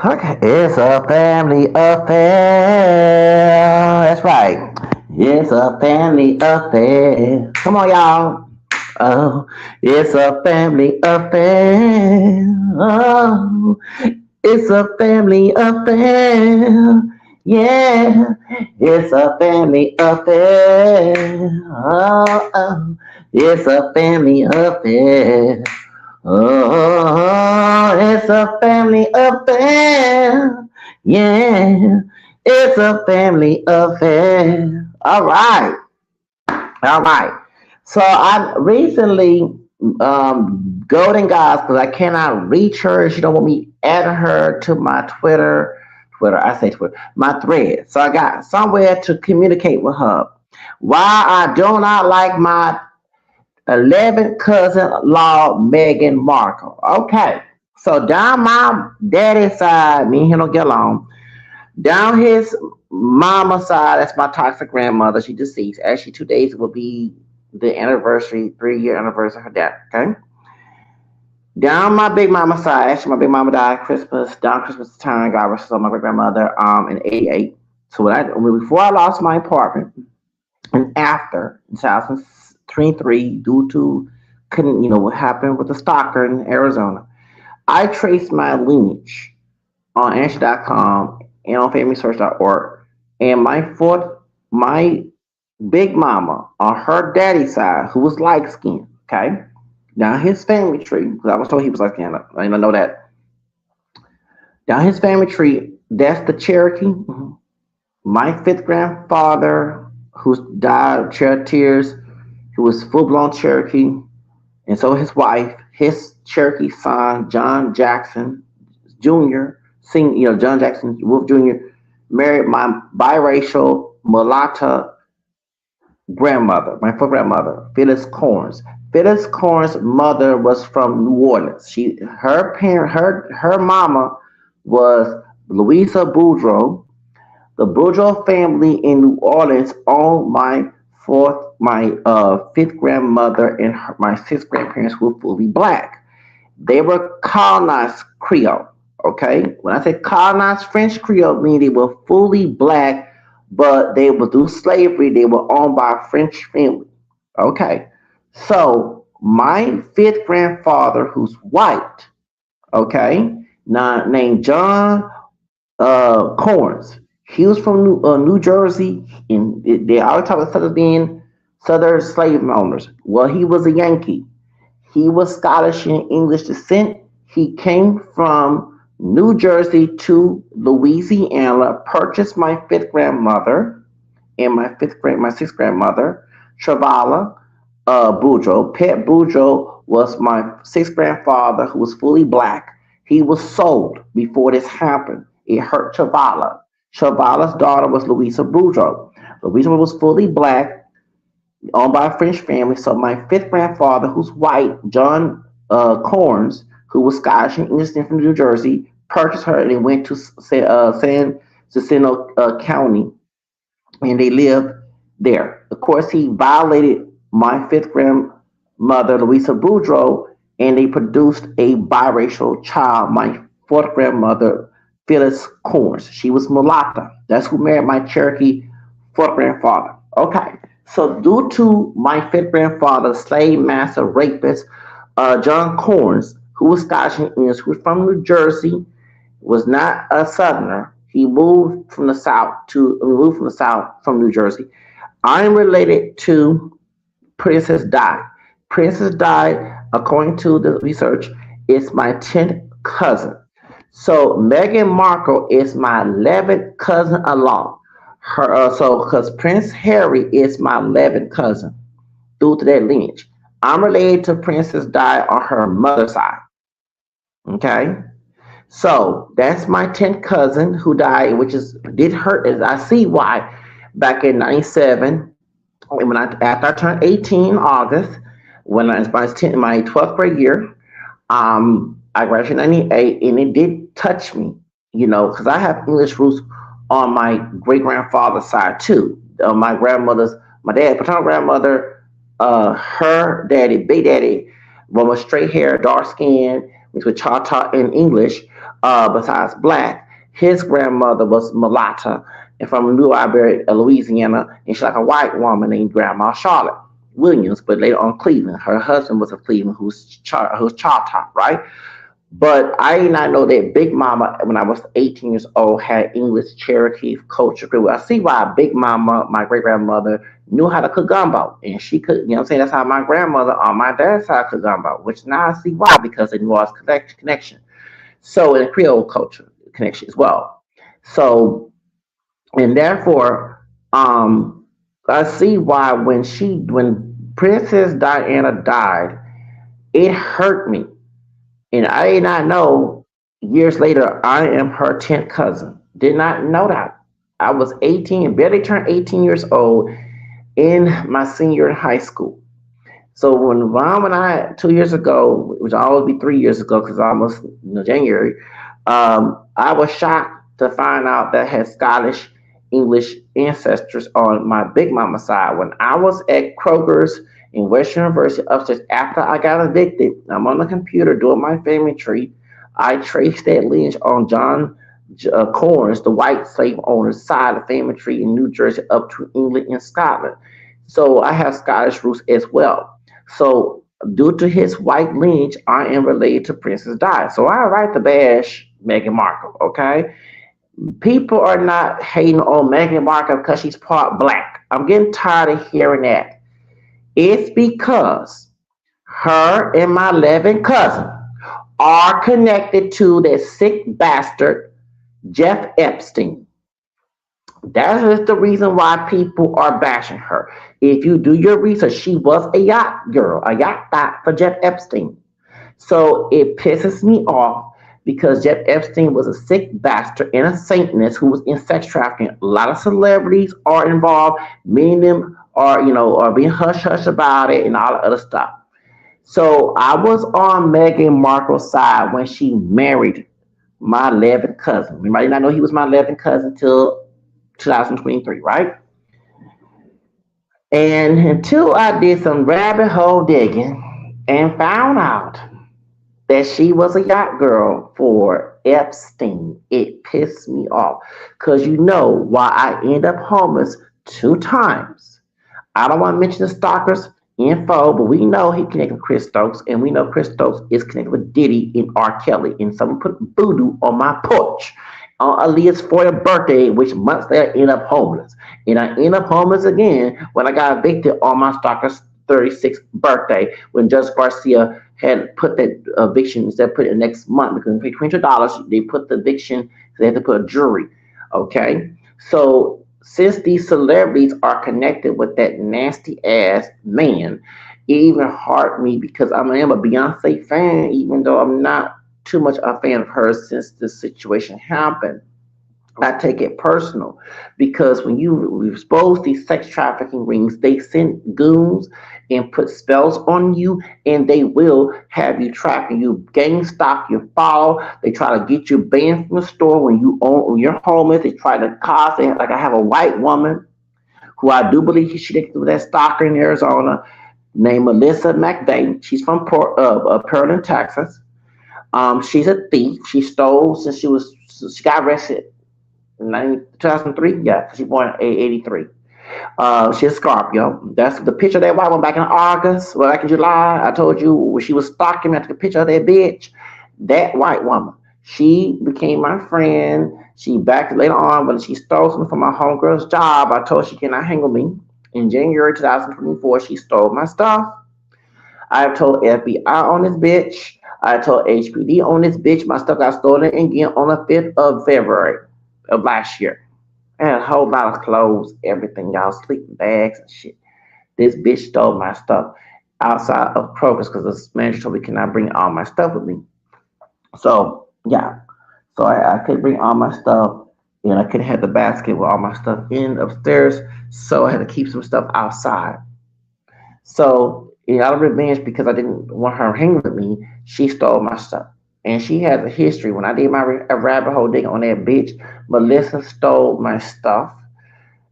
Okay, it's a family affair. That's right. It's a family affair. Come on, y'all. Oh, it's a family affair. Oh, it's a family affair. Yeah, it's a family affair. Oh, it's a family affair. Oh, it's a family affair. Yeah, it's a family affair. All right. All right. So I recently Golden Guys because I cannot reach her. She don't want me adding her to my Twitter. I say Twitter. My thread. So I got somewhere to communicate with her. Why I do not like my 11th cousin-in-law, Meghan Markle. Okay. So down my daddy's side, me and him don't get along. Down his mama's side, that's my toxic grandmother. She deceased. Actually, 2 days will be the anniversary, 3-year anniversary of her death. Okay. Down my big mama side, actually my big mama died Christmas, down Christmas time, God rest her soul, my great grandmother, in '88. So before I lost my apartment and after in 2023, due to couldn't what happened with the stalker in Arizona, I traced my lineage on Answer.com and on FamilySearch.org. And my big mama on her daddy's side, who was light skinned, okay? Now his family tree, because I was told he was light skinned, I didn't know that. Down his family tree, that's the Cherokee. Mhm. My fifth grandfather, who died of tears, who was full blown Cherokee, and so his wife, his Cherokee son, John Jackson Jr., John Jackson Wolf Jr., married my biracial mulatto grandmother, my fourth grandmother, Phyllis Corns. Phyllis Corns' mother was from New Orleans. Her mama was Louisa Boudreaux. The Boudreaux family in New Orleans owned my fifth grandmother and my sixth grandparents were fully black. They were colonized Creole. Okay, when I say colonized French Creole, meaning they were fully black, but they were through slavery. They were owned by a French family. Okay, so my fifth grandfather, who's white, okay, now named John Corns. He was from New Jersey, and they always talk about Southern being Southern slave owners. Well, he was a Yankee. He was Scottish and English descent. He came from New Jersey to Louisiana, purchased my fifth grandmother and my sixth grandmother, Travala Boudreaux. Pet Boudreaux was my sixth grandfather who was fully black. He was sold before this happened. It hurt Travala. Travala's daughter was Louisa Boudreaux. Louisa was fully black, owned by a French family. So my fifth grandfather, who's white, John Corns, who was Scottish and English from New Jersey, purchased her and they went to San Jacinto County, and they lived there. Of course, he violated my fifth grandmother, Louisa Boudreaux, and they produced a biracial child, my fourth grandmother, Phyllis Corns. She was mulatto. That's who married my Cherokee fourth grandfather. Okay. So due to my fifth grandfather, slave master rapist, John Corns, who was Scottish and English, who was from New Jersey, was not a Southerner. He moved from the South from New Jersey. I'm related to Princess Di. Princess Di, according to the research, is my 10th cousin. So Meghan Markle is my 11th cousin-in-law. Because Prince Harry is my 11th cousin due to that lineage. I'm related to Princess Di on her mother's side. Okay, so that's my 10th cousin who died, which is did hurt. As I see why. Back in '97, after I turned 18 in August, when I was in my 12th grade year, I graduated in '98, and it did touch me, because I have English roots on my great grandfather's side too. My dad, paternal grandmother, her daddy, big daddy, one with straight hair, dark skin, mixed with Choctaw and English, besides black. His grandmother was mulatto and from New Iberia, Louisiana, and she's like a white woman named Grandma Charlotte Williams, but later on Cleveland. Her husband was a Cleveland who's Choctaw, right? But I did not know that Big Mama, when I was 18 years old, had English Cherokee culture. I see why Big Mama, my great grandmother, knew how to cook gumbo. And she could, you know what I'm saying? That's how my grandmother on my dad's side cooked gumbo, which now I see why, because the New Orleans connection. So, in Creole culture connection as well. So, and therefore, I see why when Princess Diana died, it hurt me, and I did not know years later I am her 10th cousin. Did not know that. I was 18, barely turned 18 years old in my senior year in high school. So when I 2 years ago, which will always be 3 years ago because almost January, I was shocked to find out that I had Scottish English ancestors on my big mama side. When I was at Kroger's in Western University upstairs after I got evicted, I'm on the computer doing my family tree. I traced that lineage on John Corns, the white slave owner's side of the family tree in New Jersey up to England and Scotland. So I have Scottish roots as well. So due to his white lineage, I am related to Princess Di. So I write the bash Meghan Markle, okay? People are not hating on Meghan Markle because she's part black. I'm getting tired of hearing that. It's because her and my 11 cousin are connected to that sick bastard, Jeff Epstein. That is the reason why people are bashing her. If you do your research, she was a yacht girl, a yacht thot for Jeff Epstein. So it pisses me off because Jeff Epstein was a sick bastard and a Satanist who was in sex trafficking. A lot of celebrities are involved. Many of them are being hush hush about it and all the other stuff. So I was on Meghan Markle's side when she married my 11th cousin. You might not know he was my 11th cousin until 2023, right? And until I did some rabbit hole digging and found out that she was a yacht girl for Epstein, it pissed me off. Because you know why I end up homeless 2 times. I don't want to mention the stalkers info, but we know he connected with Chris Stokes, and we know Chris Stokes is connected with Diddy and R. Kelly, and someone put voodoo on my porch on Aaliyah's 40th birthday, which months later I end up homeless. And I end up homeless again when I got evicted on my stalker's 36th birthday when Judge Garcia had put that eviction instead of put it next month because they paid $200. They put the eviction, so they had to put a jury. Okay, so since these celebrities are connected with that nasty ass man, it even hurt me because I am a Beyonce fan, even though I'm not too much a fan of hers since this situation happened. I take it personal because when you expose these sex trafficking rings, they send goons and put spells on you, and they will have you trapped. And you gang stop, you follow. They try to get you banned from the store when you're homeless. They try to cause it. Like I have a white woman who I do believe she did that stalker in Arizona named Melissa McVeigh. She's from Pearland, Texas. She's a thief. She stole since she got arrested 2003. Yeah, she born in 83. She's a Scorpio. That's the picture of that white one back in August, well, back in July. I told you when she was stalking me. I took a picture of that bitch. That white woman. She became my friend. She back later on when she stole something from my homegirl's job. I told her she cannot hang with me. In January 2024, she stole my stuff. I have told FBI on this bitch. I told HPD on this bitch. My stuff got stolen again on the 5th of February of last year. I had a whole lot of clothes, everything, y'all, sleeping bags and shit. This bitch stole my stuff outside of Kroger's because the manager told me can I bring all my stuff with me. So yeah, so I couldn't bring all my stuff, and I couldn't have the basket with all my stuff in upstairs. So I had to keep some stuff outside. So out of revenge, because I didn't want her hanging with me, she stole my stuff. And she has a history. When I did my rabbit hole dig on that bitch, Melissa stole my stuff,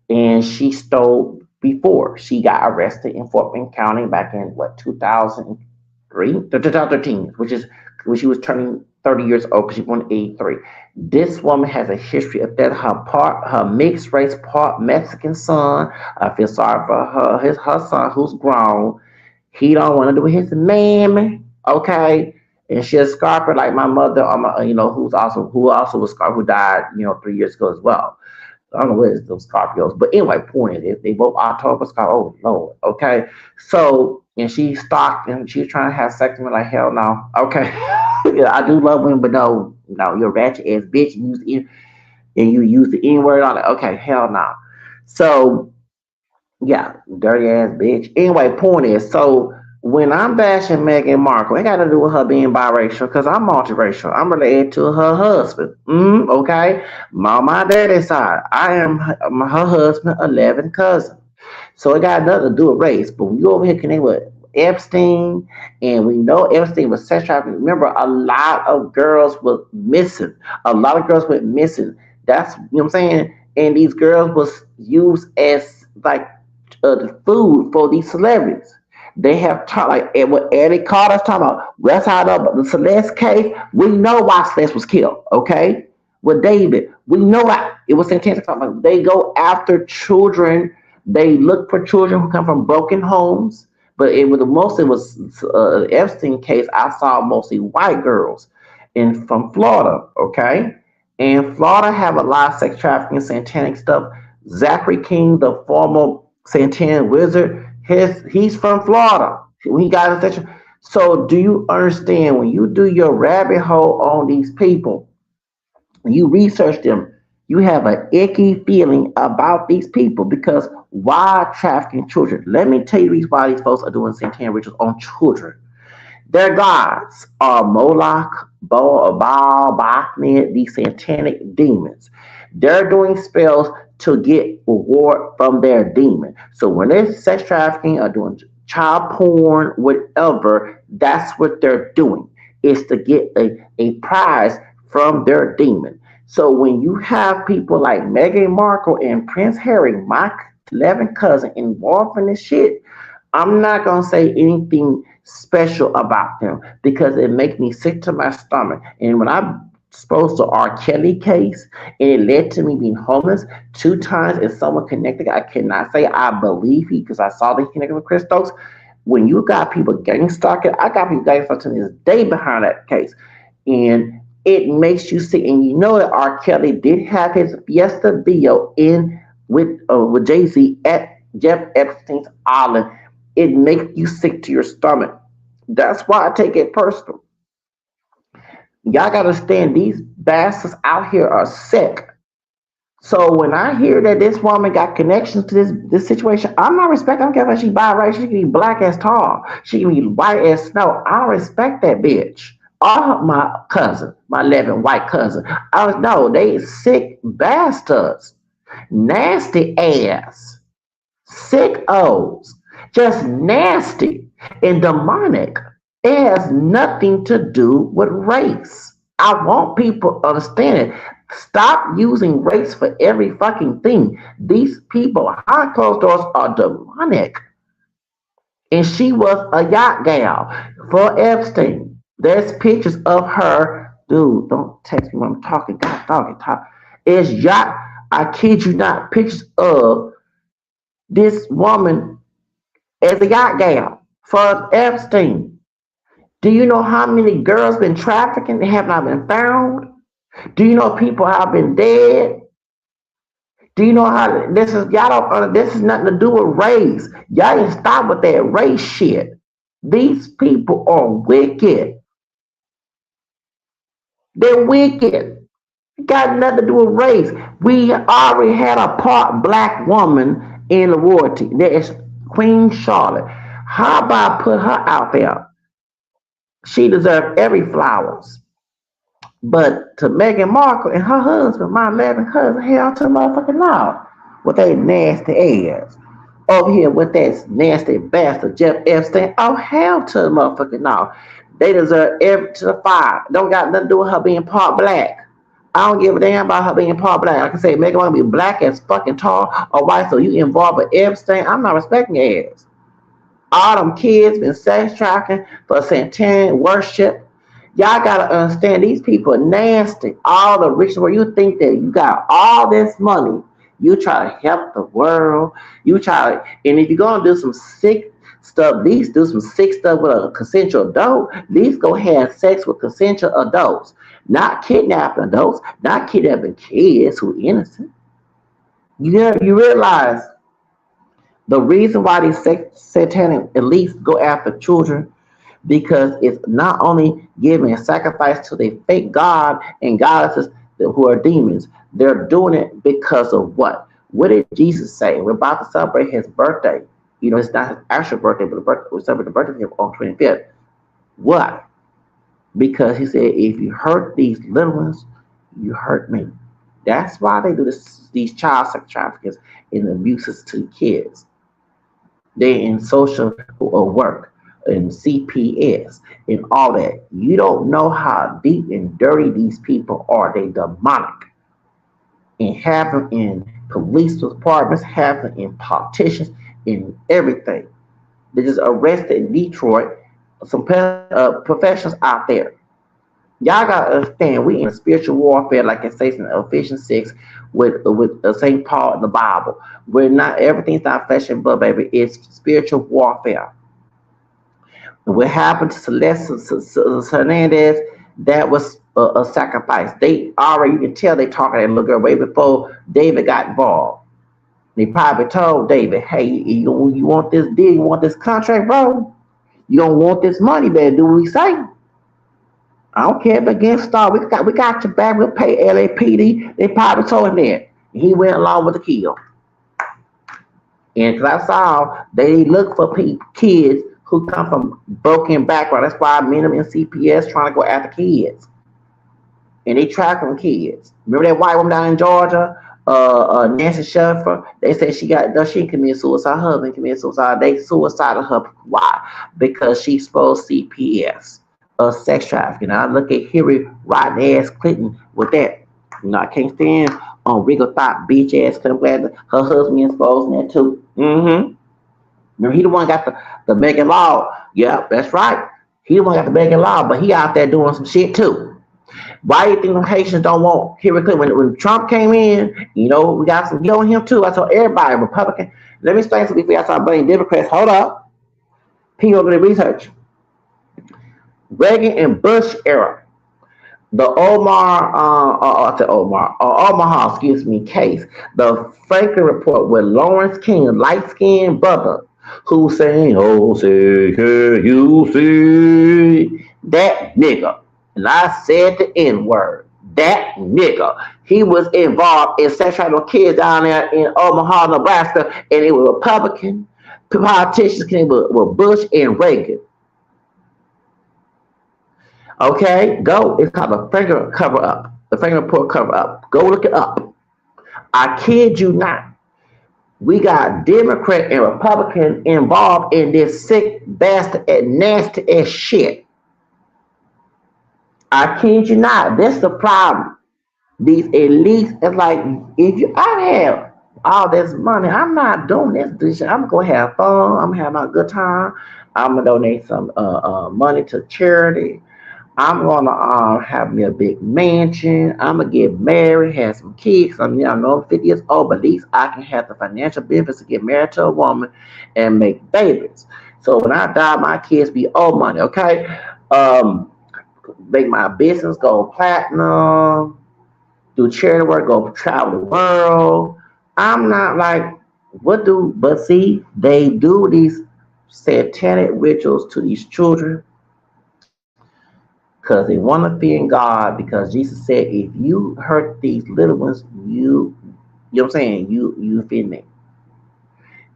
and she stole before she got arrested in Fort Bend County back in what 2003, 2013, which is when she was turning 30 years old because she born in 83. This woman has a history of that. Her mixed race, part Mexican son. I feel sorry for her son who's grown. He don't want to do his mammy, okay? And she'll scarf her like my mother, or my, who also was scarf, who died, 3 years ago as well. I don't know where those Scorpios, but anyway, point is, they both October Scorpio. Oh Lord, okay. So, and she stalked and she was trying to have sex with me like hell no. Okay, yeah, I do love women, but no, no, you're a ratchet ass bitch. And you use the N word on it. Okay, hell no. So yeah, dirty ass bitch. Anyway, point is, so when I'm bashing Meghan Markle, it got to do with her being biracial because I'm multiracial. I'm related to her husband. Okay, my daddy's side. I am her husband, 11 cousin. So it got nothing to do with race. But when you over here connect with Epstein, and we know Epstein was sex trafficking. Remember, a lot of girls were missing. A lot of girls went missing. That's what I'm saying. And these girls was used as like the food for these celebrities. They have taught like what Eddie Carter's talking about. That's how the Celeste case. We know why Celeste was killed. Okay, with David, we know why it was intentional. They go after children. They look for children who come from broken homes. But it was Epstein case. I saw mostly white girls, and from Florida. Okay, and Florida have a lot of sex trafficking, satanic stuff. Zachary King, the former Santana Wizard. He's from Florida. When he got in section. So do you understand when you do your rabbit hole on these people, you research them, you have an icky feeling about these people because why trafficking children? Let me tell you the reason why these folks are doing Santana rituals on children. Their gods are Moloch, Baal, Baphomet, these satanic demons. They're doing spells to get reward from their demon. So when they're sex trafficking or doing child porn, whatever, that's what they're doing. Is to get a prize from their demon. So when you have people like Meghan Markle and Prince Harry, my 11 cousin, involved in this shit, I'm not gonna say anything special about them because it makes me sick to my stomach. And when I exposed to R. Kelly case and it led to me being homeless 2 times and someone connected, I cannot say I believe he because I saw that he connected with Chris Stokes. When you got people gang stalking, I got people gang stalking to this day behind that case. And it makes you sick. And you know that R. Kelly did have his Fiesta video in with Jay-Z at Jeff Epstein's island. It makes you sick to your stomach. That's why I take it personal. Y'all gotta understand these bastards out here are sick. So when I hear that this woman got connections to this situation, I'm not respecting. I don't care if she biracial. She can be black as tar. She can be white as snow. I don't respect that bitch. All my cousin, my 11 white cousin. I was no, they sick bastards, nasty ass, sick O's, just nasty and demonic. It has nothing to do with race. I want people to understand it. Stop using race for every fucking thing. These people behind closed doors are demonic. And she was a yacht gal for Epstein. There's pictures of her. Dude, don't text me when I'm talking. God, talking, talk. It's yacht. I kid you not. Pictures of this woman as a yacht gal for Epstein. Do you know how many girls been trafficked and have not been found? Do you know people have been dead? Do you know how this is? Y'all don't. This is nothing to do with race. Y'all didn't stop with that race shit. These people are wicked. They're wicked. It got nothing to do with race. We already had a part black woman in the royalty. There is Queen Charlotte. How about put her out there? She deserves every flowers. But to Meghan Markle and her husband, my 11 cousin, hell to the motherfucking law with that nasty ass. Over here with that nasty bastard Jeff Epstein. Oh, hell to the motherfucking law. They deserve every to the fire. Don't got nothing to do with her being part black. I don't give a damn about her being part black. Like I say, Meghan want to be black as fucking tall or white, so you involved with Epstein. I'm not respecting your ass. All them kids been sex trafficking for satanic worship. Y'all gotta understand these people are nasty. All the rich where you think that you got all this money, you try to help the world. You try to, and if you're gonna do some sick stuff, these do some sick stuff with a consensual adult. These go have sex with consensual adults, not kidnapping adults, not kidnapping kids who are innocent. You realize the reason why these satanic elites go after children because it's not only giving sacrifice to the fake God and goddesses who are demons, they're doing it because of what? What did Jesus say? We're about to celebrate his birthday. You know, it's not his actual birthday, but we celebrate the birthday on 25th. What? Because he said, if you hurt these little ones, you hurt me. That's why they do this, these child sex traffickers and abuses to kids. They're in social work and CPS and all that. You don't know how deep and dirty these people are. They demonic and have them in police departments, have them in politicians, in everything. They just arrested in Detroit some professionals out there. Y'all gotta understand, we in a spiritual warfare, like it says in Ephesians 6, with Saint Paul in the Bible. We're not everything's not flesh and blood, baby. It's spiritual warfare. And what happened to Celeste Hernandez? That was a sacrifice. They already, you can tell they talking to that little girl way before David got involved. They probably told David, "Hey, you want this deal? You want this contract, bro? You don't want this money, better do what we say." I don't care if against Star. We got your back. We'll pay LAPD. They probably told him that. He went along with the kill. And because I saw they look for kids who come from broken background. That's why minimum in CPS trying to go after kids. And they track them kids. Remember that white woman down in Georgia, Nancy Sheffer? They said she committed suicide. Her husband committed suicide. They suicided her. Why? Because she exposed CPS. Sex trafficking. I look at Hillary rotten ass Clinton with that. I can't stand on Regal Thought beach ass. I'm glad her husband exposed that too. Mm-hmm. Remember, he the one got the Meghan law. Yeah, that's right. He the one got the Meghan law, but he out there doing some shit too. Why do you think them Haitians don't want Hillary Clinton? When Trump came in, we got some heat on him too. I told everybody, Republican. Let me explain something before I start blaming Democrats. Hold up. People over the research. Reagan and Bush era, the Omaha, case, the Franklin report with Lawrence King, light-skinned brother, who saying, "Oh, say, can you see that nigga?" And I said the N-word. That nigga. He was involved in sex trafficking kids down there in Omaha, Nebraska, and it was Republican politicians came with Bush and Reagan. Okay, go. It's called the Franklin cover up. The Franklin report cover up. Go look it up. I kid you not. We got Democrat and Republican involved in this sick bastard and nasty ass shit. I kid you not. That's the problem. These elites, it's like if I have all this money, I'm not doing this shit. I'm gonna have fun. I'm gonna have my good time. I'm gonna donate some money to charity. I'm gonna have me a big mansion. I'm gonna get married, have some kids. I know I'm 50 years old, but at least I can have the financial benefits to get married to a woman and make babies. So when I die, my kids be old money. Okay, make my business go platinum. Do charity work, go travel the world. I'm not like but see, they do these satanic rituals to these children because they want to fear in God. Because Jesus said, if you hurt these little ones, you know what I'm saying, you offend me.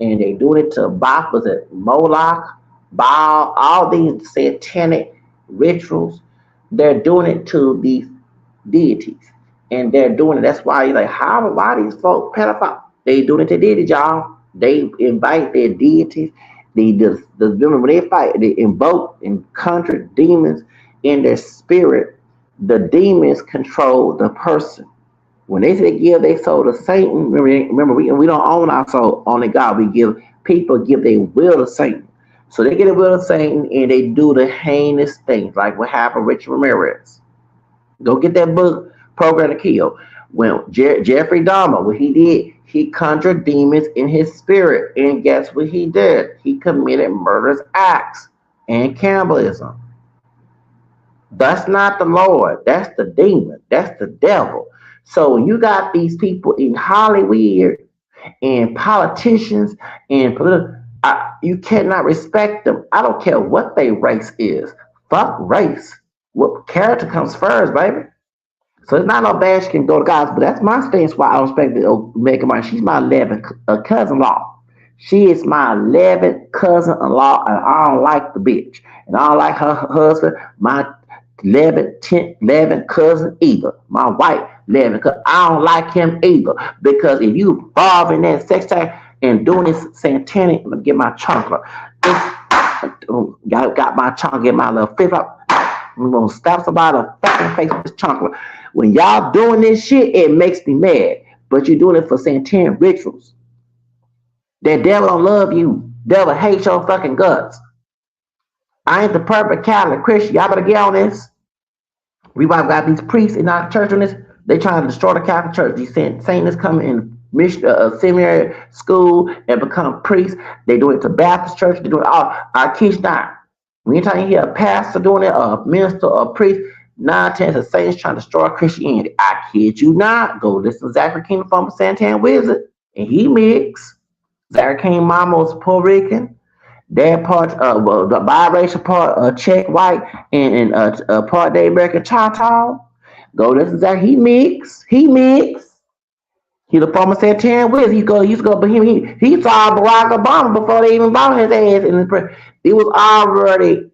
And they do it to was it Moloch, Baal, all these satanic rituals. They're doing it to these deities. And they're doing it. That's why you're like, why these folks pedophile? They doing it to deities, y'all. They invite their deities. Remember when they fight, they invoke and conjure demons in their spirit. The demons control the person. When they say give their soul to Satan, remember we don't own our soul, only God. We give their will to Satan. So they get a will of Satan and they do the heinous things, like what happened with Rich Ramirez. Go get that book, Program to Kill. When Jeffrey Dahmer, what he did, he conjured demons in his spirit. And guess what he did? He committed murderous acts and cannibalism. That's not the Lord. That's the demon. That's the devil. So you got these people in Hollywood and politicians and political. You cannot respect them. I don't care what their race is. Fuck race. What character comes first, baby? So it's not no bad she can go to guys, but that's my stance why I respect Meghan Markle. She's my 11th cousin-in-law. She is my 11th cousin-in-law, and I don't like the bitch. And I don't like her husband, my 11th cousin either. My white 11th cousin. I don't like him either. Because if you involved in that sex act and doing this satanic, I'm going to get my chocolate. Y'all got my chocolate, get my little fifth up. I'm going to stop somebody in the fucking face with this chocolate. When y'all doing this shit, it makes me mad. But you're doing it for satanic rituals. That devil don't love you. Devil hates your fucking guts. I ain't the perfect Catholic Christian. Y'all better get on this. We got these priests in our church on this. They trying to destroy the Catholic Church. These Satanists coming in seminary school and become priests. They do it to Baptist church. They do it all. I kid not. Anytime you hear a pastor doing it, or a minister, or a priest, 9 times the Satan's trying to destroy Christianity. I kid you not. Go listen to Zachary King, the former Santan Wizard, and he mixed. Zachary King mama was Puerto Rican. Dad part, the biracial part, Czech white, and part Native American Choctaw. Go listen to Zachary. He mixed. He mixed. He the former Santan Wizard. He's go, but he saw Barack Obama before they even bought his ass in the. It was already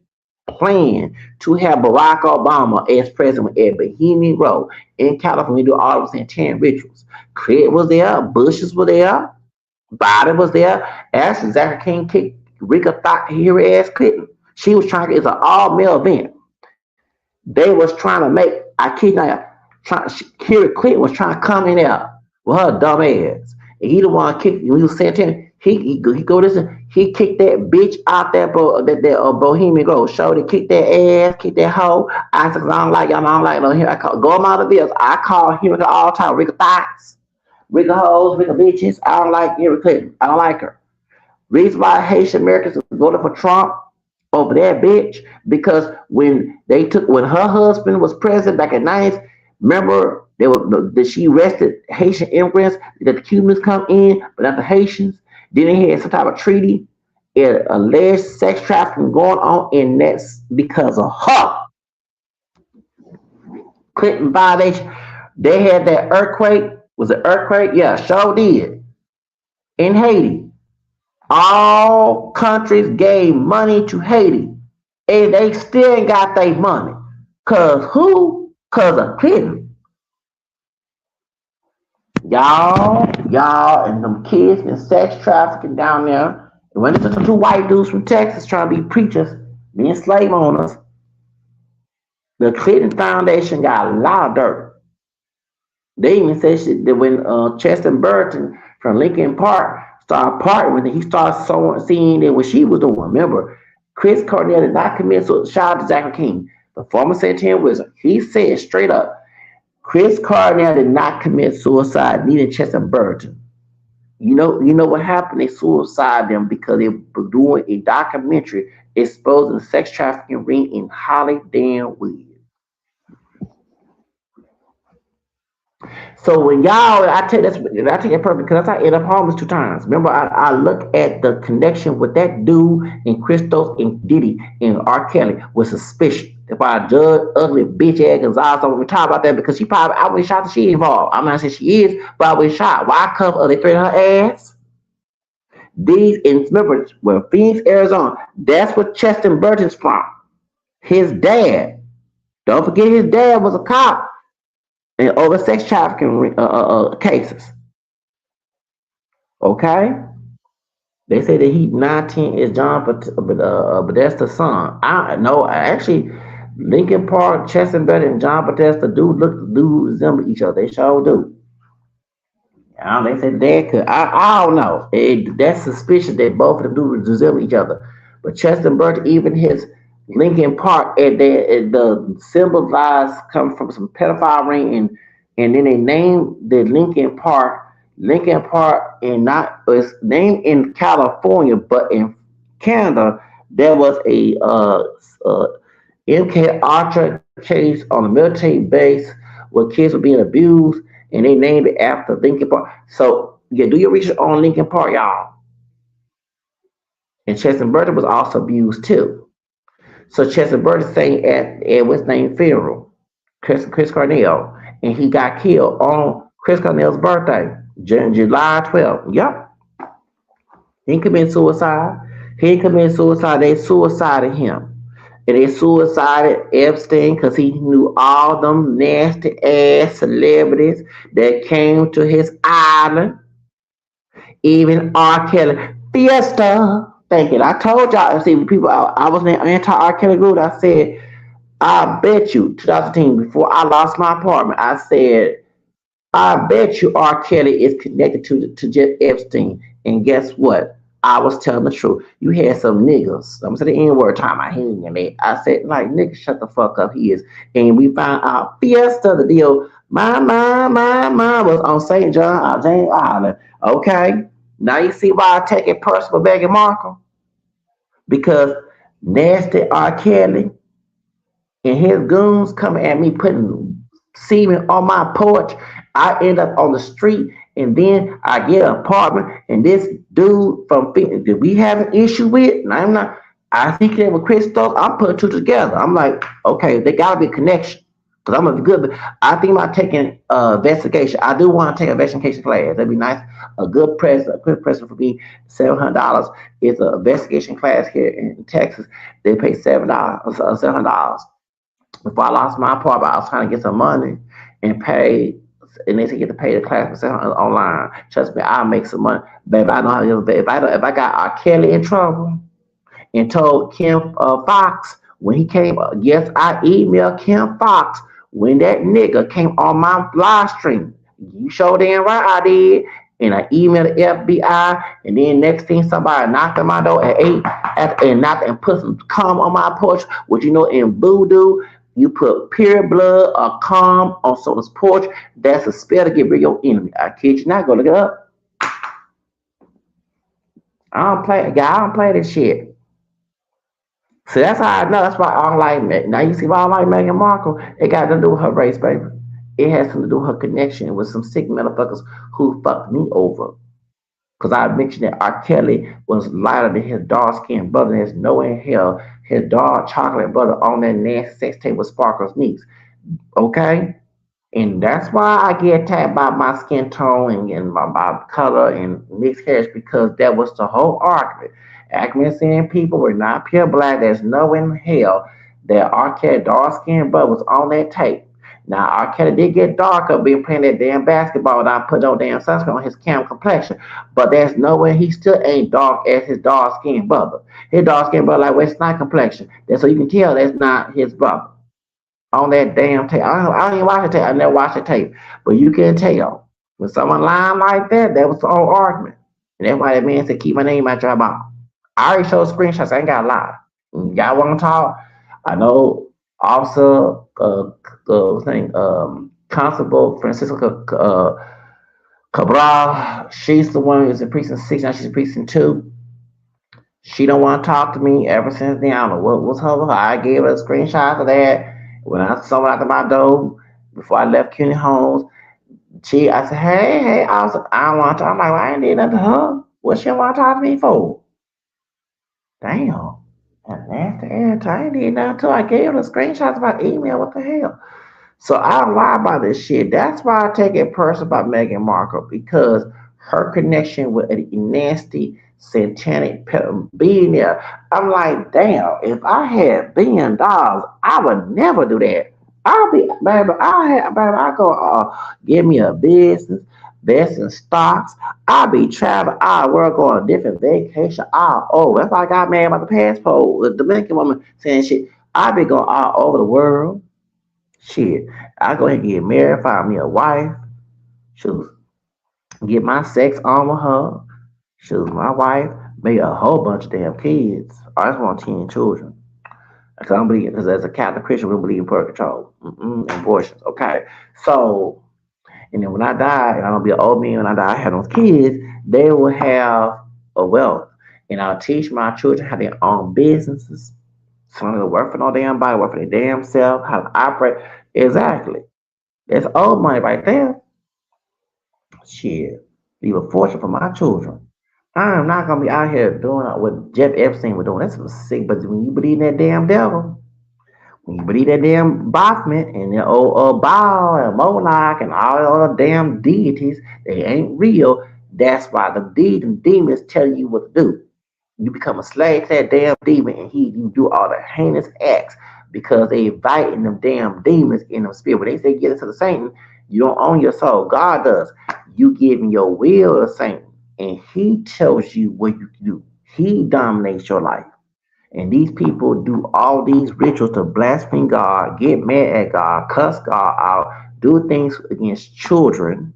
planned to have Barack Obama as president at Bohemian Grove in California. Do all the Santan rituals. Craig was there. Bushes were there. Biden was there. Ashley Zachary King kicked Rika thought here ass Clinton. She was trying. It's an all male event. They was trying to make. I kid not. Hillary Clinton was trying to come in there with her dumb ass. And he the one kicked. When he was Santan, he go this. He kicked that bitch out there, Bohemian Grove. Show to kick that ass, kick that hoe. I said, I don't like y'all. I don't like no here. I call go out of this. I call Hillary all the time. Rika thoughts, Rika hoes, Rika bitches. I don't like Hillary Clinton. I don't like her. Reason why Haitian Americans voted for Trump over that bitch, because when her husband was president back in the 90s, remember that she arrested Haitian immigrants, that the Cubans come in, but not the Haitians. Then they had some type of treaty, and alleged sex trafficking going on, and that's because of her. Clinton violation. They had that earthquake. Was it earthquake? Yeah, sure did. In Haiti. All countries gave money to Haiti, and they still ain't got their money. Cause who? Cause of Clinton. Y'all, and them kids and sex trafficking down there. And when it's the two white dudes from Texas trying to be preachers, being slave owners, the Clinton Foundation got a lot of dirt. They even said shit that when Chester Burton from Lincoln Park started partying with it, he started seeing that what she was doing. Remember, Chris Cornell did not commit suicide. Shout out to Zachary King, the former Santan Wizard. He said straight up, Chris Cornell did not commit suicide, neither Chester Burton. You know what happened? They suicide them because they were doing a documentary exposing the sex trafficking ring in Hollywood. So when y'all, I take that perfect because I ended up homeless 2 times. Remember, I look at the connection with that dude and Christos and Diddy and R. Kelly with suspicion. If I judge ugly bitch ass Gonzalez, I won't talk about that because she probably I would shot that she involved. I'm not saying she is, but I would shot. Why cover they threaten her ass? These and remember, well, Phoenix, Arizona, that's where Chester Burton's from. His dad. Don't forget his dad was a cop and over sex trafficking cases. Okay? They say that he 19 is John Podesta's son. I know, actually, Lincoln Park, Chester Burton, and John Podesta do resemble each other. They sure do. They said dad could. I don't know. That's suspicious that both of them do resemble each other. But Chester Burton, even his Lincoln Park, the symbolized come from some pedophile ring, and then they named the Lincoln Park. Lincoln Park, and not it's named in California, but in Canada, there was a MK Ultra case on a military base where kids were being abused, and they named it after Lincoln Park. So yeah, do your research on Lincoln Park, y'all. And Chester Burton was also abused too. So Chester Burton sang at what's name funeral, Chris Cornell, and he got killed on Chris Cornell's birthday, July 12th. Yep, he committed suicide. He committed suicide. They suicided him. And they suicided Epstein because he knew all them nasty ass celebrities that came to his island. Even R. Kelly. Fiesta. Thank you. I told y'all, see, people, I was in the anti R. Kelly group. I said, I bet you, 2010, before I lost my apartment, I said, I bet you R. Kelly is connected to Jeff Epstein. And guess what? I was telling the truth. You had some niggas. I'm gonna say the N word time I hang and I said, like, nigga, shut the fuck up. He is. And we found out Fiesta, the deal. My was on St. John, James Island. Okay. Now you see why I take it personal, Meghan Markle? Because nasty R. Kelly and his goons coming at me putting semen on my porch. I end up on the street, and then I get an apartment, and this dude from Phoenix that we have an issue with, and I'm not. I think it was Chris Stokes. I'm putting two together. I'm like, okay, there gotta be a connection. Because I'm a good. I think about taking investigation. I do want to take an investigation class. That'd be nice. A good present for me. $700 is an investigation class here in Texas. They pay $7, $700. Before I lost my apartment, I was trying to get some money and pay, and they said you get to pay the class for online. Trust me, I'll make some money, baby. I know how to do it. If I got R. Kelly in trouble and told Kim Fox when he came, yes, I emailed Kim Fox when that nigga came on my live stream. You sure damn right I did. And I emailed the FBI, and then next thing somebody knocked on my door at 8 and knocked and put some cum on my porch, which you know in voodoo, you put pure blood or cum on someone's porch, that's a spell to get rid of your enemy. I kid you not, go look it up. I don't play this shit. So that's how I know. That's why I don't like me. Now you see why I don't like Meghan Markle. It got nothing to do with her race, baby. It has something to do with her connection with some sick motherfuckers who fucked me over. Because I mentioned that R. Kelly was lighter than his dark skinned brother. There's no way in hell his dark chocolate brother on that nasty sex tape with Sparkle's niece. Okay? And that's why I get attacked by my skin tone and my color and mixed hairs because that was the whole argument. Argument saying people were not pure black. There's no way in hell that R. Kelly dark skinned brother was on that tape. Now R. Kelly did get darker being playing that damn basketball and I put no damn sunscreen on his cam complexion. But there's no way he still ain't dark as his dark skinned brother. His dark skinned brother like West Side complexion. That's so you can tell that's not his brother on that damn tape. I don't even watch the tape. I never watched the tape. But you can tell. When someone lying like that, that was the whole argument. And that's why that man said, keep my name out your mouth. I already showed screenshots. I ain't got to lie. Y'all want to talk? I know Officer, what's his name? Constable Francisco Cabral. She's the one who's in precinct 6. Now she's in precinct 2. She don't want to talk to me ever since then. I don't know what's her. I gave her a screenshot of that. When I saw her out of my door before I left CUNY Homes, I said, hey, I don't want to talk. I'm like, well, I ain't did nothing to her. What she want to talk to me for? Damn. That nasty ass. I ain't did nothing to her. I gave her the screenshots about email. What the hell? So I don't lie about this shit. That's why I take it personal about Meghan Markle because her connection with a nasty satanic billionaire. I'm like, damn, if I had $1 billion, I would never do that. I'll be, baby, I go, give me a business, invest in stocks. I'll be traveling our world, going on a different vacation all over. That's why I got mad about the passport. The Dominican woman saying shit. I'll be going all over the world. Shit, I go ahead and get married, find me a wife, choose, get my sex on with her, choose my wife, maybe a whole bunch of damn kids. I just want 10 children. Because I don't believe, because as a Catholic Christian, we don't believe in birth control, abortions. Okay, so and then when I die, and I'm gonna be an old man when I die, I have those kids. They will have a wealth, and I'll teach my children how they own businesses. So they don't work for no damn body, work for their damn self, how to operate. Exactly. That's old money right there. Shit. Leave a fortune for my children. I'm not gonna be out here doing what Jeff Epstein was doing. That's some sick. But when you believe in that damn devil, when you believe that damn Bachman and the old Baal and Moloch and all the other damn deities, they ain't real. That's why the demons tell you what to do. You become a slave to that damn demon, and you do all the heinous acts because they inviting them damn demons in the spirit. When they say get into the Satan, you don't own your soul. God does. You give him your will to Satan, and he tells you what you can do. He dominates your life. And these people do all these rituals to blaspheme God, get mad at God, cuss God out, do things against children.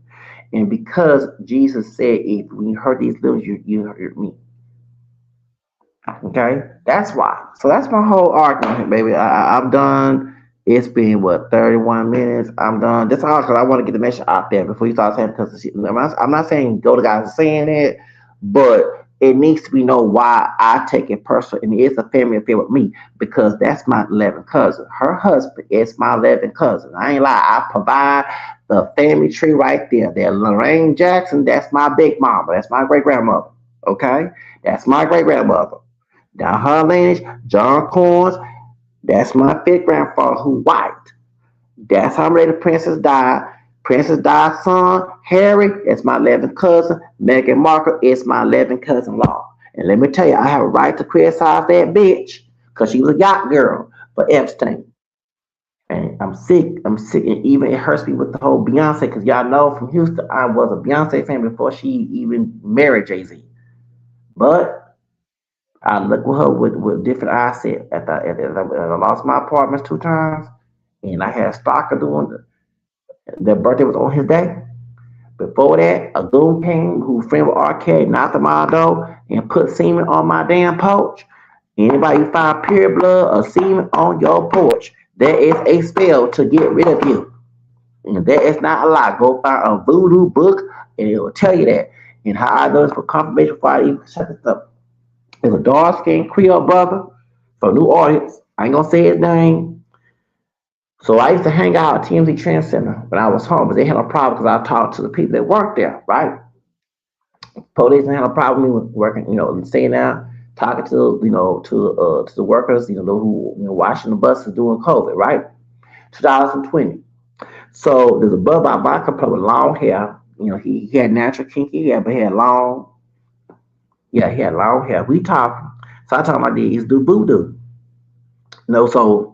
And because Jesus said, if when you hurt these little, you hurt me. Okay, that's why. So that's my whole argument, baby. I'm done. It's been what 31 minutes. I'm done. That's all because I want to get the message out there before you start saying because I'm not saying go to guys saying it, but it needs to be known why I take it personal and it's a family affair with me because that's my 11th cousin. Her husband is my 11th cousin. I ain't lie. I provide the family tree right there. That Lorraine Jackson. That's my big mama. That's my great grandmother. Okay, that's my great grandmother. Down her lineage, John Corns, that's my fifth grandfather who white. That's how the princess died. Princess died son, Harry, that's my 11th cousin. Meghan Markle is my 11th cousin-law. And let me tell you, I have a right to criticize that bitch because she was a yacht girl for Epstein. And I'm sick. I'm sick. And even it hurts me with the whole Beyonce because y'all know from Houston, I was a Beyonce fan before she even married Jay Z. But I looked with her with different eyes. Said I lost my apartments 2 times, and I had a stalker doing their birthday was on his day. Before that, a goon came who friend with R. knocked on my door and put semen on my damn porch. Anybody find pure blood or semen on your porch, there is a spell to get rid of you. And that is not a lie. Go find a voodoo book and it will tell you that. And how I know this for confirmation before I even set this up. There's a dark skinned Creole brother from New Orleans. I ain't gonna say his name. So I used to hang out at TMZ Trend Center when I was home, but they had a problem because I talked to the people that worked there, right? Police didn't have a problem with me working, staying there, talking to the workers, who washing the buses during COVID, right? 2020. So there's a bub by vodka play with long hair. He had natural kinky hair, but he had long, yeah, he had long hair. We talking. So I told him I did is do voodoo. So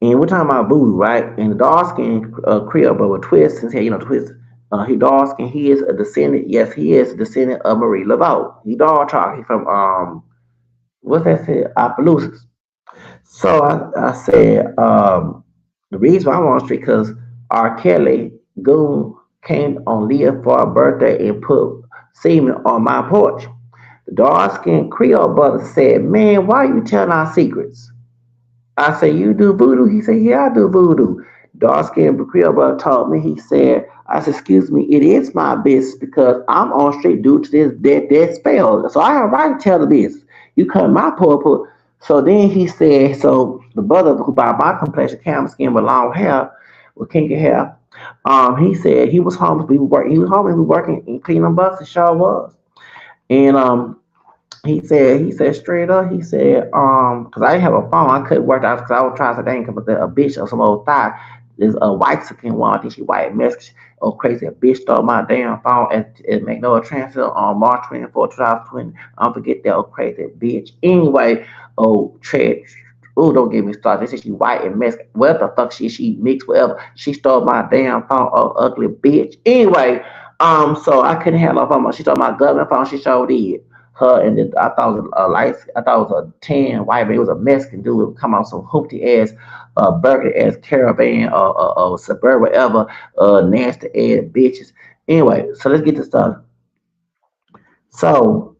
and we're talking about voodoo, right? And the dark skin Creole, but with twists and hair, twist. He dark skin. He is a descendant. Yes, he is a descendant of Marie Laveau. He dark talk. He from what's that said? Appaloosa. So I said, the reason why I'm on the street because R. Kelly Goon came on Leah for her birthday and put semen on my porch. The dark skinned Creole brother said, man, why are you telling our secrets? I said, you do voodoo? He said, yeah, I do voodoo. Dark skinned Creole brother told me, he said, I said, excuse me, it is my business because I'm on street due to this dead spell. So I have a right to tell the business. You come my pulpit. So then he said, so the brother who by my complexion, camel skin with long hair, with kinky hair, he said he was homeless. He was homeless. We were working and cleaning buses. Sure was. And he said straight up, he said, because I didn't have a phone, I couldn't work out because I was trying to think of a bitch or some old thigh. There's a white skin one, I think she white Mexican. Oh, crazy, a bitch stole my damn phone at McDonald Transfer on March 24th, 2020. I don't forget that old crazy bitch. Anyway, oh, don't get me started. They say she white and Mexican. What the fuck she mixed whatever. She stole my damn phone, oh, ugly bitch. Anyway, so I couldn't have no phone. She stole my government phone, she sure did her and then I thought it was a light. I thought it was a tan white man. It was a Mexican dude. It would come out some hoopty ass, burger ass caravan or suburban whatever, nasty ass bitches. Anyway, so let's get to stuff. So